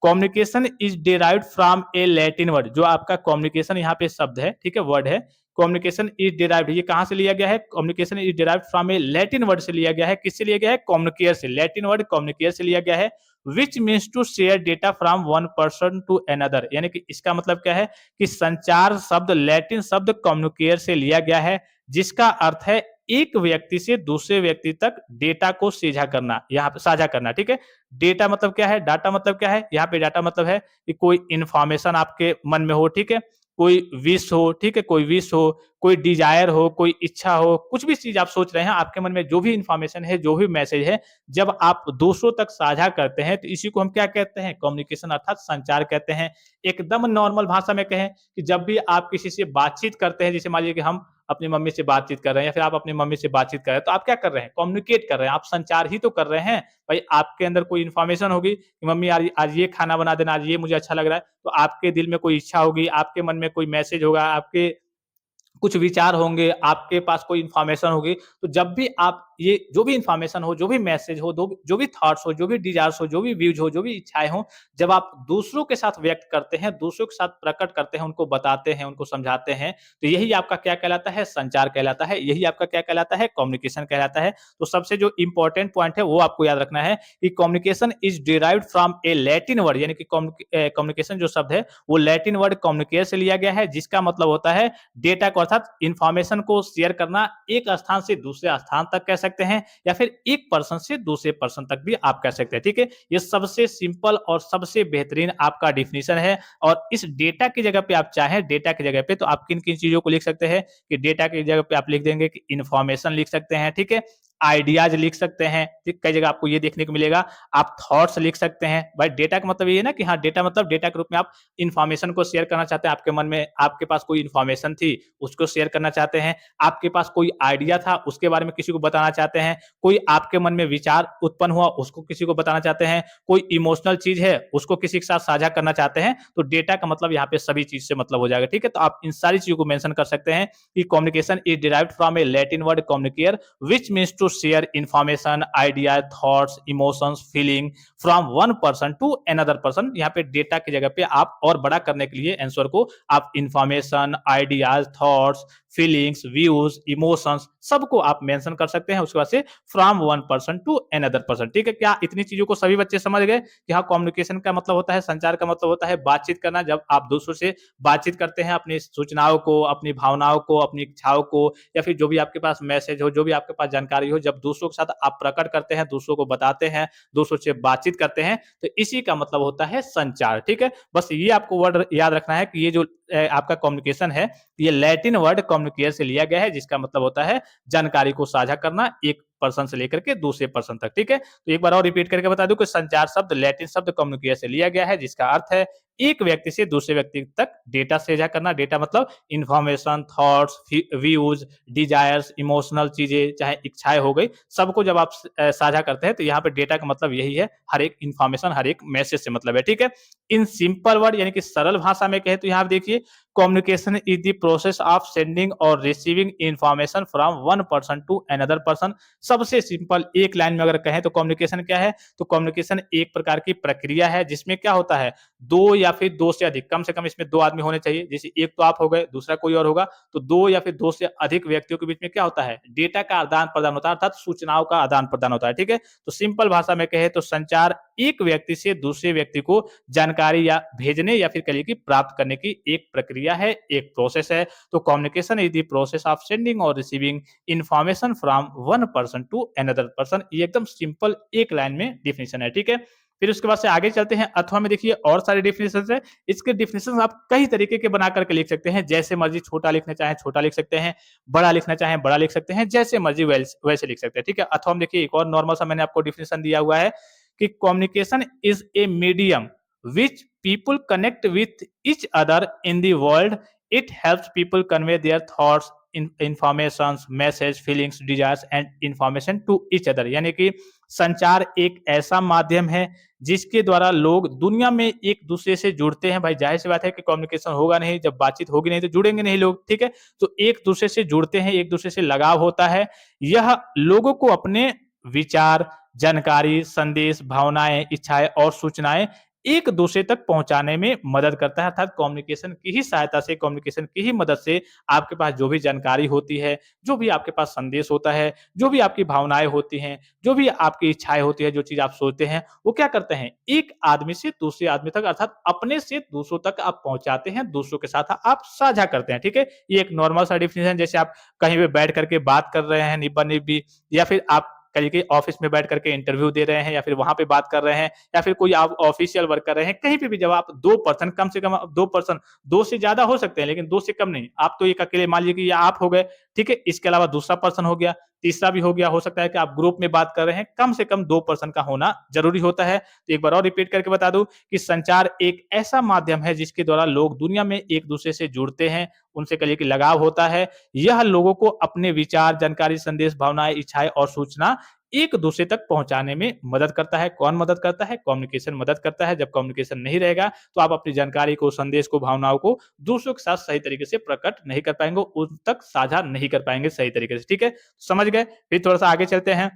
communication is derived from a Latin word, जो आपका कम्युनिकेशन यहाँ पे शब्द है, ठीक है? वर्ड है। कम्युनिकेशन इज डिराइव्ड, ये कहाँ से लिया गया है? Communication is derived from a Latin word से लिया गया है। किससे लिया गया है? कम्युनिकेयर से। लैटिन वर्ड कम्युनिकेयर से लिया गया है। Which means to share data from one person to another, यानी कि इसका मतलब क्या है कि संचार शब्द लैटिन शब्द कम्युनिकेयर से लिया गया है, जिसका अर्थ है एक व्यक्ति से दूसरे व्यक्ति तक डेटा को साझा करना, यहाँ पे साझा करना, ठीक है? डेटा मतलब क्या है? डाटा मतलब क्या है? यहाँ पे डाटा मतलब है कि कोई इंफॉर्मेशन आपके मन में हो, ठीक है? कोई विश हो, ठीक है? कोई विश हो, कोई डिजायर हो, कोई इच्छा हो, कुछ भी चीज आप सोच रहे हैं, आपके मन में जो भी इंफॉर्मेशन है, जो भी मैसेज है, जब आप दूसरों तक साझा करते हैं तो इसी को हम क्या कहते हैं? कम्युनिकेशन अर्थात संचार कहते हैं। एकदम नॉर्मल भाषा में कहें कि जब भी आप किसी से बातचीत करते हैं, जैसे मान लीजिए कि हम अपनी मम्मी से बातचीत कर रहे हैं या फिर आप अपनी मम्मी से बातचीत कर रहे हैं, तो आप क्या कर रहे हैं? कम्युनिकेट कर रहे हैं, आप संचार ही तो कर रहे हैं। भाई आपके अंदर कोई इन्फॉर्मेशन होगी कि मम्मी यार आज ये खाना बना देना, आज ये मुझे अच्छा लग रहा है, तो आपके दिल में कोई इच्छा होगी, आपके मन में कोई मैसेज होगा, आपके कुछ विचार होंगे, आपके पास कोई इन्फॉर्मेशन होगी, तो जब भी आप ये जो भी इन्फॉर्मेशन हो, जो भी मैसेज हो, जो भी थॉट्स हो, जो भी डिज़ायर्स हो, जो भी व्यूज़ हो, जो भी इच्छाएँ हों, जब आप दूसरों के साथ व्यक्त करते हैं, दूसरों के साथ प्रकट करते हैं, उनको बताते हैं, उनको समझाते हैं, तो यही आपका क्या कहलाता है? संचार कहलाता है। यही आपका क्या कहलाता है? कम्युनिकेशन कहलाता है। तो सबसे जो इम्पोर्टेंट पॉइंट है, वो आपको याद रखना है कि communication is derived from a Latin word, यानी कि कम्युनिकेशन जो शब्द है, वो लैटिन वर्ड कम्युनिकेट से लिया गया है, जिसका मतलब होता है डेटा को अर्थात इंफॉर्मेशन को शेयर करना, एक स्थान से दूसरे स्थान तक कह सकते हैं या फिर एक पर्सन से दूसरे पर्सन तक भी आप कह सकते हैं, ठीक है? ये सबसे सिंपल और सबसे बेहतरीन आपका डेफिनिशन है। और इस डेटा की जगह पे आप चाहें, डेटा की जगह पे तो आप किन-किन चीज़ों को लिख सकते हैं कि डेटा की जगह पे आप लिख देंगे कि इंफॉर्मेशन लिख सकते हैं, ठीक है? आइडियाज़ लिख सकते हैं, ठीक? कई जगह आपको ये देखने को मिलेगा, आप थॉट्स लिख सकते हैं। भाई डेटा का मतलब ये है ना कि हाँ, डेटा मतलब डेटा के रूप में आप इंफॉर्मेशन को शेयर करना चाहते हैं, आपके मन में आपके पास कोई इंफॉर्मेशन थी, उसको शेयर करना चाहते हैं, आपके पास कोई आइडिया था, उसके बारे में किसी को बताना चाहते हैं, कोई आपके मन में विचार उत्पन्न हुआ, उसको किसी को बताना चाहते हैं, कोई इमोशनल चीज़ है, उसको किसी के साथ साझा करना चाहते हैं, तो डेटा का मतलब यहाँ पे सभी चीज़ से मतलब हो जाएगा, ठीक है? तो आप इन सारी चीज़ों को मेंशन कर सकते हैं कि communication is derived from a Latin word communicare which means to share information, idea, thoughts, emotions, feeling from one person to another person. यहाँ पे डेटा की जगह पे आप और बड़ा करने के लिए आंसर को आप information, ideas, thoughts, feelings, views, emotions सबको आप मेंशन कर सकते हैं। उसके बाद से from one person to another person, ठीक है? क्या इतनी चीजों को सभी बच्चे समझ गए कि हाँ, कम्युनिकेशन का मतलब होता है, संचार का मतलब होता है बातचीत करना। जब आप दूसरों से बातचीत करते हैं, अपनी सूचनाओं को, अपनी भावनाओं को, अपनी इच्छाओं को या फिर जो भी आपके पास मैसेज हो, जो भी आपके पास जानकारी हो, जब दूसरों के साथ आप प्रकट करते हैं, दूसरों को बताते हैं, दूसरों से बातचीत करते हैं, तो इसी का मतलब होता है संचार, ठीक है? बस ये आपको वर्ड याद रखना है कि ये जो आपका कम्युनिकेशन है, ये लैटिन वर्ड कम्युनिकेयर से लिया गया है, जिसका मतलब होता है जानकारी को साझा करना एक पर्सन से लेकर के दूसरे पर्सन तक, ठीक है? तो एक बार और रिपीट करके बता दूं कि संचार शब्द लैटिन शब्द कम्युनिकेयर से लिया गया है, जिसका अर्थ है एक व्यक्ति से दूसरे व्यक्ति तक डेटा साझा करना। डेटा मतलब information, thoughts, views, desires, emotional चीजें, चाहे इच्छाएं हो गई, सबको जब आप साझा करते हैं तो यहाँ पे डेटा का मतलब यही है, हर एक इंफॉर्मेशन, हर एक मैसेज से मतलब है, ठीक है? इन सिंपल वर्ड यानी कि सरल भाषा में कहे तो यहाँ देखिए, communication is the process of sending और receiving information from one person to another person. सबसे सिंपल एक लाइन में अगर कहें तो कम्युनिकेशन क्या है? तो कम्युनिकेशन एक प्रकार की प्रक्रिया है जिसमें क्या होता है, 2 या फिर 2 से अधिक, कम से कम इसमें 2 आदमी होने चाहिए। जैसे एक तो आप हो गए, दूसरा कोई और होगा, तो 2 या फिर 2 से अधिक व्यक्तियों के बीच में क्या होता है? डेटा का आदान-प्रदान होता है, अर्थात सूचनाओं का आदान-प्रदान होता है, ठीक है? तो सिंपल भाषा में कहें तो संचार एक व्यक्ति से दूसरे व्यक्ति को जानकारी या भेजने या फिर कहिए कि प्राप्त करने की एक प्रक्रिया है, एक प्रोसेस है। तो communication is the process of sending और receiving information from one person to another person. ये एकदम सिंपल एक लाइन में डेफिनेशन है, ठीक है? फिर उसके बाद से आगे चलते हैं। अथवा में देखिए और सारे डेफिनेशंस है। इसके डेफिनेशंस आप कई तरीके के बना करके लिख सकते हैं, जैसे मर्जी छोटा लिखना चाहें छोटा लिख सकते हैं, बड़ा लिखना चाहें बड़ा लिख सकते हैं, जैसे मर्जी वैसे लिख सकते हैं, ठीक है? अथवा में देखिए एक और नॉर्मल सा मैंने आपको डेफिनेशन दिया हुआ है कि communication is a medium which people connect with each other in the world. It helps people convey their thoughts, informations, message, feelings, desires and information to each other. यानी कि संचार एक ऐसा माध्यम है जिसके द्वारा लोग दुनिया में एक दूसरे से जुड़ते हैं। भाई जाहिर सी बात है कि कम्युनिकेशन होगा नहीं, जब बातचीत होगी नहीं तो जुड़ेंगे नहीं लोग, ठीक है? तो एक दूसरे से जुड़ते हैं, एक दूसरे से लगाव होता है। यह लोगों को अपने विचार, जानकारी, संदेश, भावनाएं, इच्छाएं और सूचनाएं एक दूसरे तक पहुंचाने में मदद करता है। अर्थात कम्युनिकेशन की ही सहायता से, कम्युनिकेशन की ही मदद से आपके पास जो भी जानकारी होती है, जो भी आपके पास संदेश होता है, जो भी आपकी भावनाएं होती हैं, जो भी आपकी इच्छाएं होती है, जो चीज आप सोचते हैं, वो क्या करते हैं, एक आदमी से दूसरे आदमी तक अर्थात अपने से दूसरों तक आप पहुंचाते हैं, दूसरों के साथ आप साझा करते हैं, ठीक है? ये एक नॉर्मल सा डिफिनेशन, जैसे आप कहीं पे बैठ करके बात कर रहे हैं निब्बा निब्बी, या फिर आप कहिए कि ऑफिस में बैठ करके इंटरव्यू दे रहे हैं, या फिर वहां पे बात कर रहे हैं, या फिर कोई आप ऑफिशियल वर्क कर रहे हैं, कहीं पे भी जब आप दो पर्सन, कम से कम दो पर्सन, दो से ज्यादा हो सकते हैं लेकिन दो से कम नहीं, आप तो एक अकेले मान लीजिए कि आप हो गए, ठीक है? इसके अलावा दूसरा पर्सन हो गया, तीसरा भी हो गया, हो सकता है कि आप ग्रुप में बात कर रहे हैं, कम से कम दो पर्सन का होना जरूरी होता है। तो एक बार और रिपीट करके बता दूं कि संचार एक ऐसा माध्यम है जिसके द्वारा लोग दुनिया में एक दूसरे से जुड़ते हैं, उनसे कहिए कि लगाव होता है। यह लोगों को अपने विचार, जानकारी, संदेश, भावनाएं, इच्छाएं और सूचना एक दूसरे तक पहुंचाने में मदद करता है। कौन मदद करता है? कम्युनिकेशन मदद करता है। जब कम्युनिकेशन नहीं रहेगा तो आप अपनी जानकारी को, संदेश को, भावनाओं को दूसरों के साथ सही तरीके से प्रकट नहीं कर पाएंगे, उन तक साझा नहीं कर पाएंगे सही तरीके से, ठीक है? समझ गए? फिर थोड़ा सा आगे चलते हैं।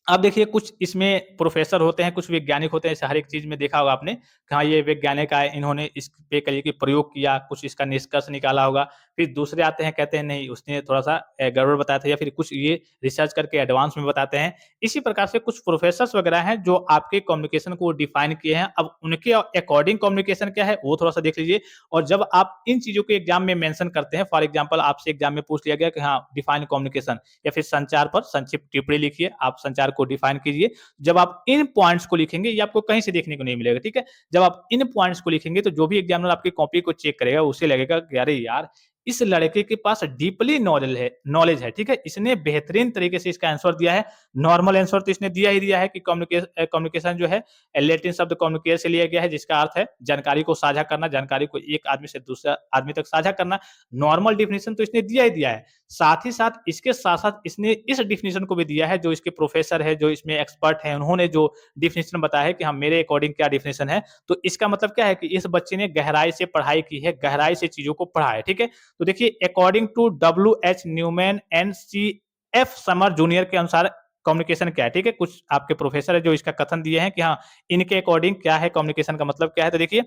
अब देखिए कुछ इसमें प्रोफेसर होते हैं, कुछ वैज्ञानिक होते हैं, ऐसे हर एक चीज़ में देखा होगा आपने कि हाँ, ये वैज्ञानिक आए, इन्होंने इस पे कहिए कि प्रयोग किया, कुछ इसका निष्कर्ष निकाला होगा। फिर दूसरे आते हैं, कहते हैं नहीं उसने थोड़ा-सा गड़बड़ बताया था, या फिर कुछ ये रिसर्च करके एडवांस में बताते हैं। इसी प्रकार से कुछ प्रोफेसर्स वगैरह हैं जो आपके कम्युनिकेशन को डिफाइन किए हैं। अब उनके अकॉर्डिंग कम्युनिकेशन क्या है वो थोड़ा-सा देख लीजिए। और जब आप इन चीज़ों को एग्ज़ाम में मेंशन करते हैं, फॉर एग्ज़ाम्पल आपसे एग्ज़ाम में पूछ लिया गया कि हाँ, डिफाइन कम्युनिकेशन या फिर संचार पर संक्षिप्त टिप्पणी लिखिए, आप संचार को डिफाइन कीजिए। जब आप इन पॉइंट्स को लिखेंगे, ये आपको कहीं से देखने को नहीं मिलेगा, ठीक है? जब आप इन पॉइंट्स को लिखेंगे तो जो भी एग्जामिनर आपकी कॉपी को चेक करेगा उसे लगेगा कि अरे यार, इस लड़के के पास डीपली नॉलेज है, ठीक है? इसने बेहतरीन तरीके से इसका आंसर दिया है। नॉर्मल आंसर तो इसने दिया ही दिया है कि कम्युनिकेशन जो है लैटिन शब्द कम्युनिकेट से लिया गया है, जिसका अर्थ है जानकारी को साझा करना, जानकारी को एक आदमी से दूसरा आदमी तक साझा करना। नॉर्मल डेफिनिशन तो इसने दिया ही दिया है। साथ ही साथ इसके साथ-साथ इसने इस डेफिनिशन को भी दिया है, जो इसके प्रोफेसर है, जो इसमें एक्सपर्ट हैं, उन्होंने जो डेफिनिशन बताया है कि हाँ, मेरे अकॉर्डिंग क्या डेफिनिशन है। तो इसका मतलब क्या है कि इस बच्चे ने गहराई से पढ़ाई की है, गहराई से चीज़ों को पढ़ा है, ठीक है? तो देखिए according to W H. Newman and C F. Sumner junior के अनुसार कम्युनिकेशन क्या है, ठीक है? कुछ आपके प्रोफेसर है जो इसका कथन दिए हैं कि हाँ, इनके अकॉर्डिंग क्या है, कम्युनिकेशन का मतलब क्या है। तो देखिए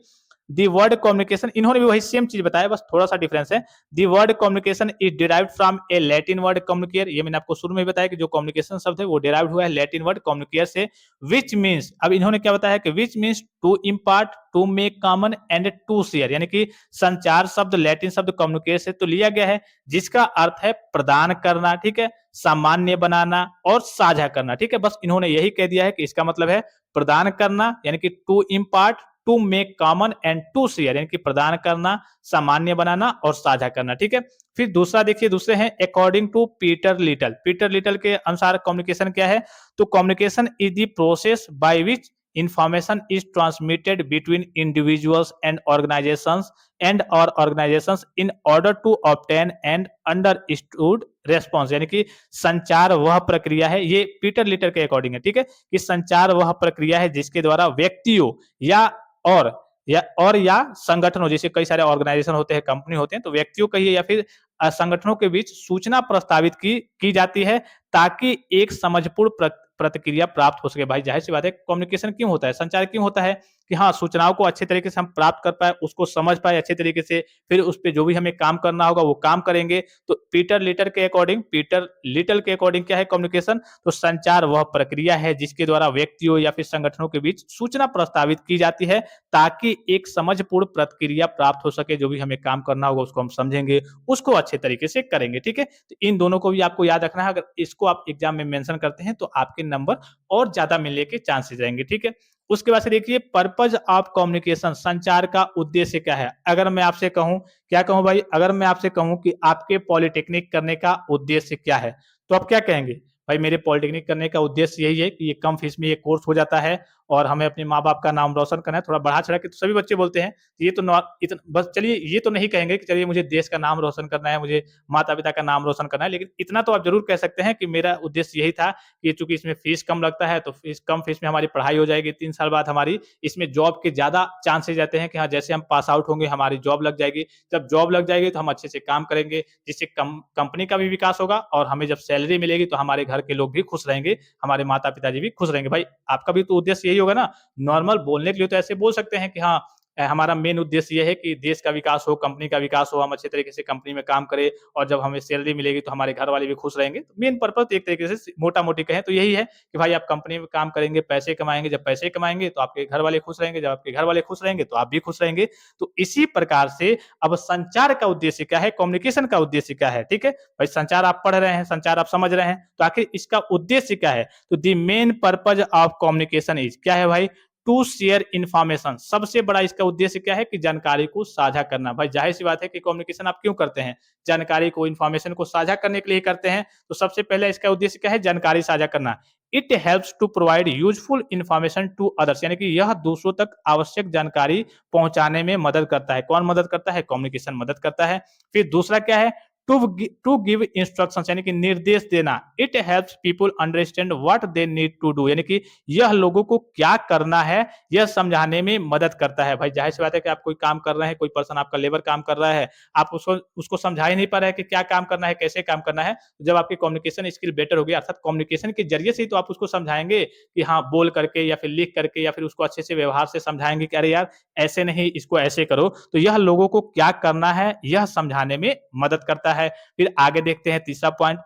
दी वर्ड कम्युनिकेशन, इन्होंने भी वही सेम चीज बताया, बस थोड़ा सा डिफरेंस है। The word communication is derived from a Latin word communicare. ये मैंने आपको शुरू में बताया कि जो कम्युनिकेशन शब्द है वो डिराइव्ड हुआ है लैटिन वर्ड कम्युनिकेयर से। विच मीन्स, अब इन्होंने क्या बताया कि which means to impart, to make common and to share. यानी कि संचार शब्द लैटिन शब्द कम्युनिकेट से तो लिया गया है, जिसका अर्थ है प्रदान करना, ठीक है, सामान्य बनाना और साझा करना, ठीक है? बस इन्होंने यही कह दिया है कि इसका मतलब है प्रदान करना, यानी कि to impart, to make common and to share, यानी कि प्रदान करना, सामान्य बनाना और साझा करना, ठीक है? फिर दूसरा देखिए, दूसरे हैं according to Peter Little. Peter Little के अनुसार कम्युनिकेशन क्या है? तो communication is the process by which information is transmitted between individuals and organizations in order to obtain an understood response। यानी कि संचार वह प्रक्रिया है, ये पीटर लिटर के अकॉर्डिंग है, ठीक है, कि संचार वह प्रक्रिया है जिसके द्वारा व्यक्तियों या और या संगठनों, जैसे कई सारे ऑर्गेनाइजेशन होते हैं, कंपनी होते हैं, तो व्यक्तियों कहिए या फिर संगठनों के बीच सूचना प्रस्तावित की जाती है ताकि एक समझपूर्ण प्रतिक्रिया प्राप्त हो सके। भाई जाहिर सी बात है, कम्युनिकेशन क्यों होता है, संचार क्यों होता है कि हाँ, सूचनाओं को अच्छे तरीके से हम प्राप्त कर पाए, उसको समझ पाए अच्छे तरीके से, फिर उस पे जो भी हमें काम करना होगा वो काम करेंगे। तो पीटर लिटल के अकॉर्डिंग क्या है कम्युनिकेशन? तो संचार वह प्रक्रिया है जिसके द्वारा व्यक्तियों या फिर संगठनों के बीच सूचना प्रस्तावित की जाती है ताकि एक समझपूर्ण प्रतिक्रिया प्राप्त हो सके। जो भी हमें काम करना होगा उसको हम समझेंगे, उसको अच्छे तरीके से करेंगे। ठीक है, तो इन दोनों को भी आपको याद रखना है। अगर इसको आप एग्जाम में मेंशन करते हैं तो आपके नंबर और ज्यादा मिलने के चांसेस रहेंगे। ठीक है, उसके बाद से देखिए, पर्पज ऑफ कम्युनिकेशन, संचार का उद्देश्य क्या है? अगर मैं आपसे कहूं, क्या कहूं भाई, अगर मैं आपसे कहूं कि आपके पॉलिटेक्निक करने का उद्देश्य क्या है, तो आप क्या कहेंगे? भाई मेरे पॉलिटेक्निक करने का उद्देश्य यही है कि ये कम फीस में ये कोर्स हो जाता है और हमें अपने माँ बाप का नाम रोशन करना है। थोड़ा बढ़ा चढ़ा के तो सभी बच्चे बोलते हैं, ये तो बस चलिए, ये तो नहीं कहेंगे कि चलिए मुझे देश का नाम रोशन करना है, मुझे माता पिता का नाम रोशन करना है, लेकिन इतना तो आप जरूर कह सकते हैं कि मेरा उद्देश्य यही था कि चूंकि इसमें फीस कम लगता है तो कम फीस में हमारी पढ़ाई हो जाएगी, 3 साल बाद हमारी इसमें जॉब के ज्यादा चांसेस रहते हैं कि हाँ, जैसे हम पास आउट होंगे हमारी जॉब लग जाएगी। जब जॉब लग जाएगी तो हम अच्छे से काम करेंगे, जिससे कंपनी का भी विकास होगा और हमें जब सैलरी मिलेगी तो हमारे घर के लोग भी खुश रहेंगे, हमारे माता पिताजी भी खुश रहेंगे। भाई आपका भी तो उद्देश्य यही होगा ना। नॉर्मल बोलने के लिए तो ऐसे बोल सकते हैं कि हाँ, हमारा मेन उद्देश्य ये है कि देश का विकास हो, कंपनी का विकास हो, हम अच्छे तरीके से कंपनी में काम करें और जब हमें सैलरी मिलेगी तो हमारे घर वाले भी खुश रहेंगे। तो मेन पर्पज एक तरीके से मोटा मोटी कहें तो यही है कि भाई आप कंपनी में काम करेंगे, पैसे कमाएंगे, जब पैसे कमाएंगे तो आपके घर वाले खुश रहेंगे, जब आपके घर वाले खुश रहेंगे तो आप भी खुश रहेंगे। तो इसी प्रकार से अब संचार का उद्देश्य क्या है, कम्युनिकेशन का उद्देश्य क्या है? ठीक है भाई, संचार आप पढ़ रहे हैं, संचार आप समझ रहे हैं, तो आखिर इसका उद्देश्य क्या है? तो the main purpose of communication is, क्या है भाई? To share information. सबसे बड़ा इसका उद्देश्य क्या है कि जानकारी को साझा करना। भाई जाहिर सी बात है कि कम्युनिकेशन आप क्यों करते हैं? जानकारी को, इंफॉर्मेशन को साझा करने के लिए करते हैं। तो सबसे पहले इसका उद्देश्य क्या है? जानकारी साझा करना। It helps to provide useful information to others, यानी कि यह दूसरों तक आवश्यक जानकारी पहुंचाने में मदद करता है। कौन मदद करता है? कम्युनिकेशन मदद करता है। फिर दूसरा क्या है? टू गिव इंस्ट्रक्शन, यानी कि निर्देश देना। It helps people understand what they need to do, यानी कि यह लोगों को क्या करना है यह समझाने में मदद करता है। भाई जाहिर सी बात है कि आप कोई काम कर रहे हैं, कोई पर्सन आपका लेबर काम कर रहा है, आप उसको उसको समझा ही नहीं पा रहे हैं कि क्या काम करना है, कैसे काम करना है। जब आपकी कम्युनिकेशन स्किल बेटर होगी, अर्थात कम्युनिकेशन के जरिए से ही तो आप उसको समझाएंगे कि हाँ, बोल करके या फिर लिख करके या फिर उसको अच्छे से व्यवहार से समझाएंगे कि अरे यार ऐसे नहीं, इसको ऐसे करो। तो यह लोगों को क्या करना है यह समझाने में मदद करता है। फिर आगे देखते हैं तीसरा पॉइंट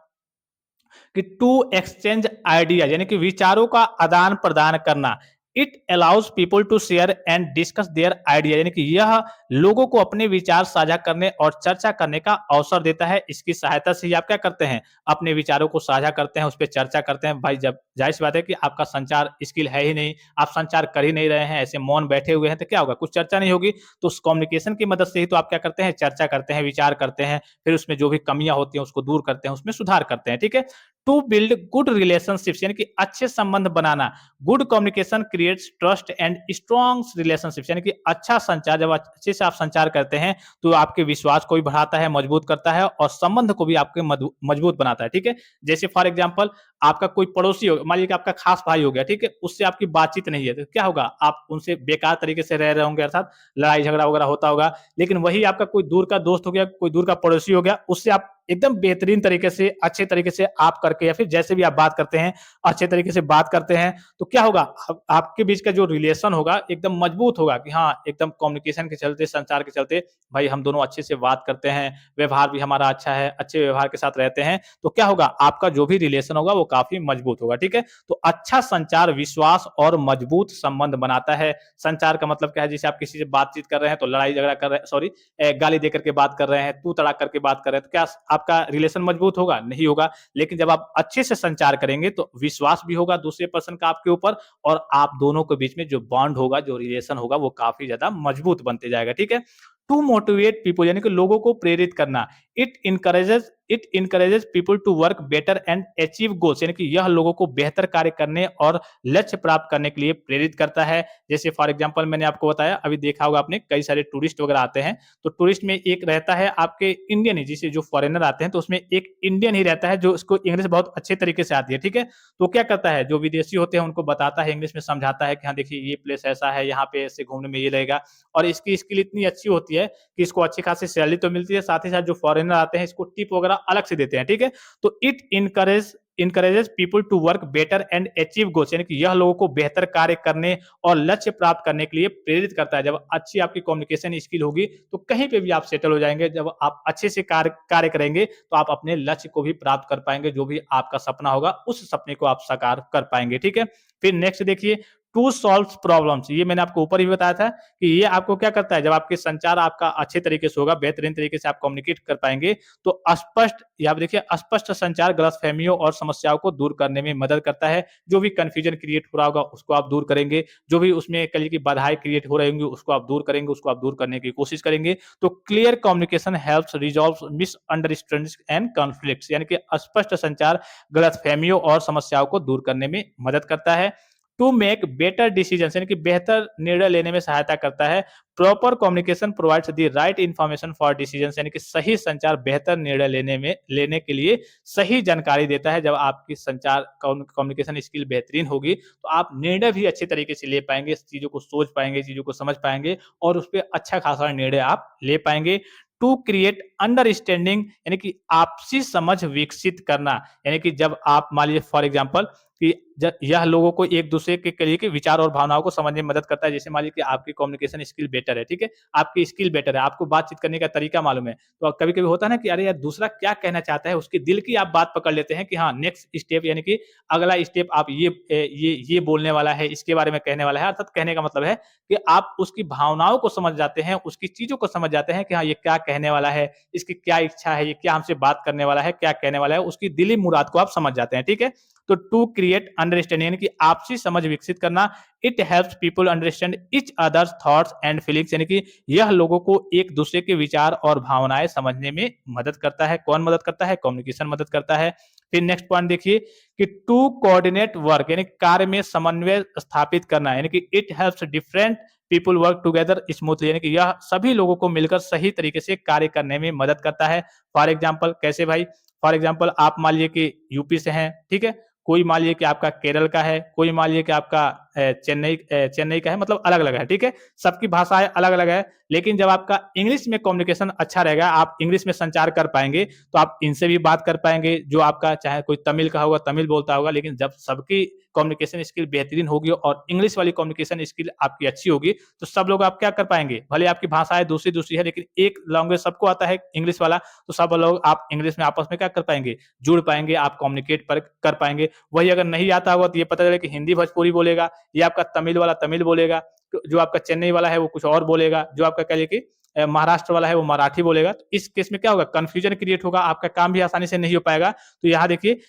कि टू एक्सचेंज आइडिया, यानी कि विचारों का आदान प्रदान करना। It allows people to share and discuss their idea, यानी कि यह लोगों को अपने विचार साझा करने और चर्चा करने का अवसर देता है। इसकी सहायता से ही आप क्या करते हैं? अपने विचारों को साझा करते हैं, उस पर चर्चा करते हैं। भाई जब जाहिर सी बात है कि आपका संचार स्किल है ही नहीं, आप संचार कर ही नहीं रहे हैं, ऐसे मौन बैठे हुए हैं, तो क्या होगा? कुछ चर्चा नहीं होगी। तो उस कम्युनिकेशन की मदद से ही तो आप क्या करते हैं? चर्चा करते हैं, विचार करते हैं, फिर उसमें जो भी कमियां होती हैं उसको दूर करते हैं, उसमें सुधार करते हैं। ठीक है, टू बिल्ड गुड रिलेशनशिप्स, यानी कि अच्छे संबंध बनाना। Good communication creates trust and strong relationships, यानी कि अच्छा संचार, जब अच्छे से आप संचार करते हैं तो आपके विश्वास को भी बढ़ाता है, मजबूत करता है और संबंध को भी आपके मजबूत बनाता है। ठीक है, जैसे फॉर एग्जांपल आपका कोई पड़ोसी हो, मान लीजिए कि आपका खास भाई हो गया, ठीक है, उससे आपकी बातचीत नहीं है तो क्या होगा? आप उनसे बेकार तरीके से रह रहे होंगे, अर्थात लड़ाई झगड़ा वगैरह होता होगा। लेकिन वही आपका कोई दूर का दोस्त हो गया, कोई दूर का पड़ोसी हो गया, उससे आप एकदम बेहतरीन तरीके से, अच्छे तरीके से आप करके या फिर जैसे भी आप बात करते हैं, अच्छे तरीके से बात करते हैं, तो क्या होगा? आपके बीच का जो रिलेशन होगा एकदम मजबूत होगा कि हाँ, एकदम कम्युनिकेशन के चलते, संचार के चलते भाई हम दोनों अच्छे से बात करते हैं, व्यवहार भी हमारा अच्छा है, अच्छे व्यवहार के साथ रहते हैं। तो क्या होगा? आपका जो भी रिलेशन होगा वो काफी मजबूत होगा। ठीक है, तो अच्छा संचार विश्वास और मजबूत संबंध बनाता है। संचार का मतलब क्या है? जैसे आप किसी से बातचीत कर रहे हैं तो लड़ाई झगड़ा कर रहे हैं, सॉरी, गाली देकर के बात कर रहे हैं, तू तड़ाक करके बात कर रहे हैं, तो क्या आपका रिलेशन मजबूत होगा? नहीं होगा। लेकिन जब आप अच्छे से संचार करेंगे तो विश्वास भी होगा दूसरे पर्सन का आपके ऊपर, और आप दोनों के बीच में जो बॉन्ड होगा, जो रिलेशन होगा, वो काफी ज्यादा मजबूत बनते जाएगा। ठीक है, टू मोटिवेट पीपल, यानी कि लोगों को प्रेरित करना। It encourages people to work better and achieve goals, यानी कि यह लोगों को बेहतर कार्य करने और लक्ष्य प्राप्त करने के लिए प्रेरित करता है। जैसे फॉर एग्जांपल मैंने आपको बताया, अभी देखा होगा आपने, कई सारे टूरिस्ट वगैरह आते हैं, तो टूरिस्ट में एक रहता है आपके इंडियन ही, जिसे जो फॉरेनर आते हैं तो उसमें एक इंडियन ही रहता है जो उसको इंग्लिश बहुत अच्छे तरीके से आती है। ठीक है, तो क्या करता है? जो विदेशी होते हैं उनको बताता है, इंग्लिश में समझाता है कि हाँ देखिए ये प्लेस ऐसा है, यहाँ पे ऐसे घूमने में ये रहेगा, और इसकी स्किल इतनी अच्छी होती है कि इसको अच्छी खासी सैलरी तो मिलती है, साथ ही साथ जो फॉरेनर फॉरेनर आते हैं इसको टिप वगैरह अलग से देते हैं, ठीक है। तो it encourages people to work better and achieve goals, यानी कि यह लोगों को बेहतर कार्य करने और लक्ष्य प्राप्त करने के लिए प्रेरित करता है। जब अच्छी आपकी कम्युनिकेशन स्किल होगी तो कहीं पे भी आप सेटल हो जाएंगे। जब आप अच्छे से कार्य करेंगे तो आप अपने लक्ष्य को भी प्राप्त कर पाएंगे, जो भी आपका सपना होगा उस सपने को आप साकार कर पाएंगे, ठीक है। फिर नेक्स्ट देखिए, टू सॉल्व प्रॉब्लम्स, ये मैंने आपको ऊपर ही बताया था कि ये आपको क्या करता है, जब आपके संचार आपका अच्छे तरीके से होगा, बेहतरीन तरीके से आप कम्युनिकेट कर पाएंगे तो स्पष्ट, ये आप देखिए, स्पष्ट संचार गलतफहमियों और समस्याओं को दूर करने में मदद करता है। जो भी कंफ्यूजन क्रिएट हो रहा होगा उसको आप दूर करेंगे, जो भी उसमें कहिए कि बाधाएं क्रिएट हो रही होंगी उसको आप दूर करेंगे, उसको आप दूर करने की कोशिश करेंगे। तो clear communication helps resolve misunderstandings and conflicts, यानी कि स्पष्ट संचार गलतफहमियों और समस्याओं को दूर करने में मदद करता है। टू मेक बेटर डिसीजन, यानी कि बेहतर निर्णय लेने में सहायता करता है। Proper communication provides the right information for decision, यानी कि सही संचार बेहतर निर्णय लेने के लिए सही जानकारी देता है। जब आपकी संचार कम्युनिकेशन स्किल बेहतरीन होगी तो आप निर्णय भी अच्छे तरीके से ले पाएंगे, चीजों को सोच पाएंगे, चीजों को समझ पाएंगे और उस पर अच्छा खासा निर्णय आप ले पाएंगे। टू क्रिएट अंडरस्टैंडिंग, यानी कि आपसी समझ विकसित करना, यानी कि जब आप मान लीजिए फॉर एग्जांपल कि यह लोगों को एक दूसरे के लिए के विचार और भावनाओं को समझने में मदद करता है। जैसे मान लीजिए कि आपकी कम्युनिकेशन स्किल बेटर है, ठीक है, आपकी स्किल बेटर है, आपको बातचीत करने का तरीका मालूम है, तो कभी कभी होता है ना कि अरे यार दूसरा क्या कहना चाहता है, उसके दिल की आप बात पकड़ लेते हैं कि हाँ नेक्स्ट स्टेप, यानी कि अगला स्टेप आप ये बोलने वाला है, इसके बारे में कहने वाला है। अर्थात कहने का मतलब है कि आप उसकी भावनाओं को समझ जाते हैं, उसकी चीजों को समझ जाते हैं कि हाँ ये क्या कहने वाला है, इसकी क्या इच्छा है, ये क्या हमसे बात करने वाला है, क्या कहने वाला है, उसकी दिली मुराद को आप समझ जाते हैं, ठीक है। तो टू क्रिएट अंडरस्टैंडिंग, यानी कि आपसी समझ विकसित करना। It helps people understand each others thoughts and feelings, यानी कि यह लोगों को एक दूसरे के विचार और भावनाएं समझने में मदद करता है। कौन मदद करता है? कम्युनिकेशन मदद करता है। फिर नेक्स्ट पॉइंट देखिए कि टू कोऑर्डिनेट वर्क, यानी कार्य में समन्वय स्थापित करना, यानी कि it helps different people work together smoothly, यानी कि यह सभी लोगों को मिलकर सही तरीके से कार्य करने में मदद करता है। फॉर एग्जाम्पल कैसे भाई? फॉर एग्जाम्पल आप मान लीजिए कि यूपी से हैं, ठीक है, कोई मान लीजिए कि आपका केरल का है, कोई मान लीजिए कि आपका चेन्नई का है, मतलब अलग अलग है, ठीक है, सबकी भाषाएं अलग अलग है। लेकिन जब आपका इंग्लिश में कम्युनिकेशन अच्छा रहेगा, आप इंग्लिश में संचार कर पाएंगे तो आप इनसे भी बात कर पाएंगे। जो आपका चाहे कोई तमिल का होगा तमिल बोलता होगा, लेकिन जब सबकी कम्युनिकेशन स्किल बेहतरीन होगी और इंग्लिश वाली कम्युनिकेशन स्किल आपकी अच्छी होगी तो सब लोग आप क्या कर पाएंगे, भले आपकी भाषाएं दूसरी दूसरी है लेकिन एक लैंग्वेज सबको आता है इंग्लिश वाला, तो सब लोग आप इंग्लिश में आपस में क्या कर पाएंगे, जुड़ पाएंगे, आप कम्युनिकेट कर पाएंगे। वही अगर नहीं आता होगा तो ये पता चले कि हिंदी भोजपुरी बोलेगा, ये आपका तमिल वाला तमिल बोलेगा, तो जो आपका चेन्नई वाला है वो कुछ और बोलेगा, जो आपका कह लीजिए कि महाराष्ट्र वाला है वो मराठी बोलेगा। तो इस केस में क्या होगा, कंफ्यूजन क्रिएट होगा, आपका काम भी आसानी से नहीं हो पाएगा। तो यहाँ देखिए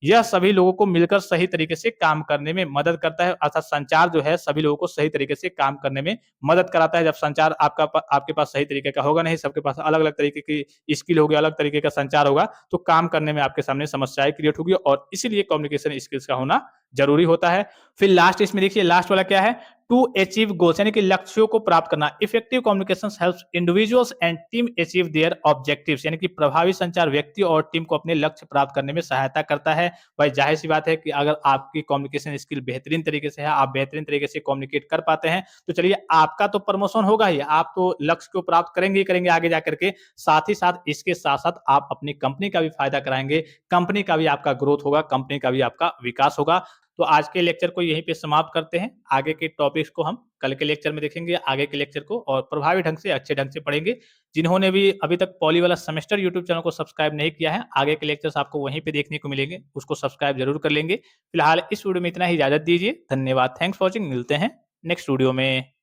यह सभी लोगों को मिलकर सही तरीके से काम करने में मदद करता है। अर्थात संचार जो है सभी लोगों को सही तरीके से काम करने में मदद कराता है। जब संचार आपके पास सही तरीके का होगा नहीं, सबके पास अलग अलग तरीके की स्किल होगी, अलग तरीके का संचार होगा, तो काम करने में आपके सामने समस्याएं क्रिएट होगी और इसीलिए कम्युनिकेशन स्किल्स का होना जरूरी होता है। फिर लास्ट इसमें देखिए, लास्ट वाला क्या है, टू अचीव गोल्स, यानी कि लक्ष्यों को प्राप्त करना। Effective communication helps individuals and team achieve their objectives, यानी कि प्रभावी संचार व्यक्ति और टीम को अपने लक्ष्य प्राप्त करने में सहायता करता है। भाई जाहिर सी बात है कि अगर आपकी कम्युनिकेशन स्किल बेहतरीन तरीके से है, आप बेहतरीन तरीके से कम्युनिकेट कर पाते हैं, तो चलिए आपका तो प्रमोशन होगा ही, आप तो लक्ष्य को प्राप्त करेंगे ही करेंगे आगे जाकर के। साथ ही साथ इसके साथ साथ आप अपनी कंपनी का भी फायदा कराएंगे, कंपनी का भी आपका ग्रोथ होगा, कंपनी का भी आपका विकास होगा। तो आज के लेक्चर को यहीं पे समाप्त करते हैं। आगे के टॉपिक्स को हम कल के लेक्चर में देखेंगे, आगे के लेक्चर को और प्रभावी ढंग से अच्छे ढंग से पढ़ेंगे। जिन्होंने भी अभी तक पॉली वाला सेमेस्टर यूट्यूब चैनल को सब्सक्राइब नहीं किया है, आगे के लेक्चर्स आपको वहीं पे देखने को मिलेंगे, उसको सब्सक्राइब जरूर कर लेंगे। फिलहाल इस वीडियो में इतना ही, इजाजत दीजिए, धन्यवाद, थैंक्स फॉर वॉचिंग, मिलते हैं नेक्स्ट वीडियो में।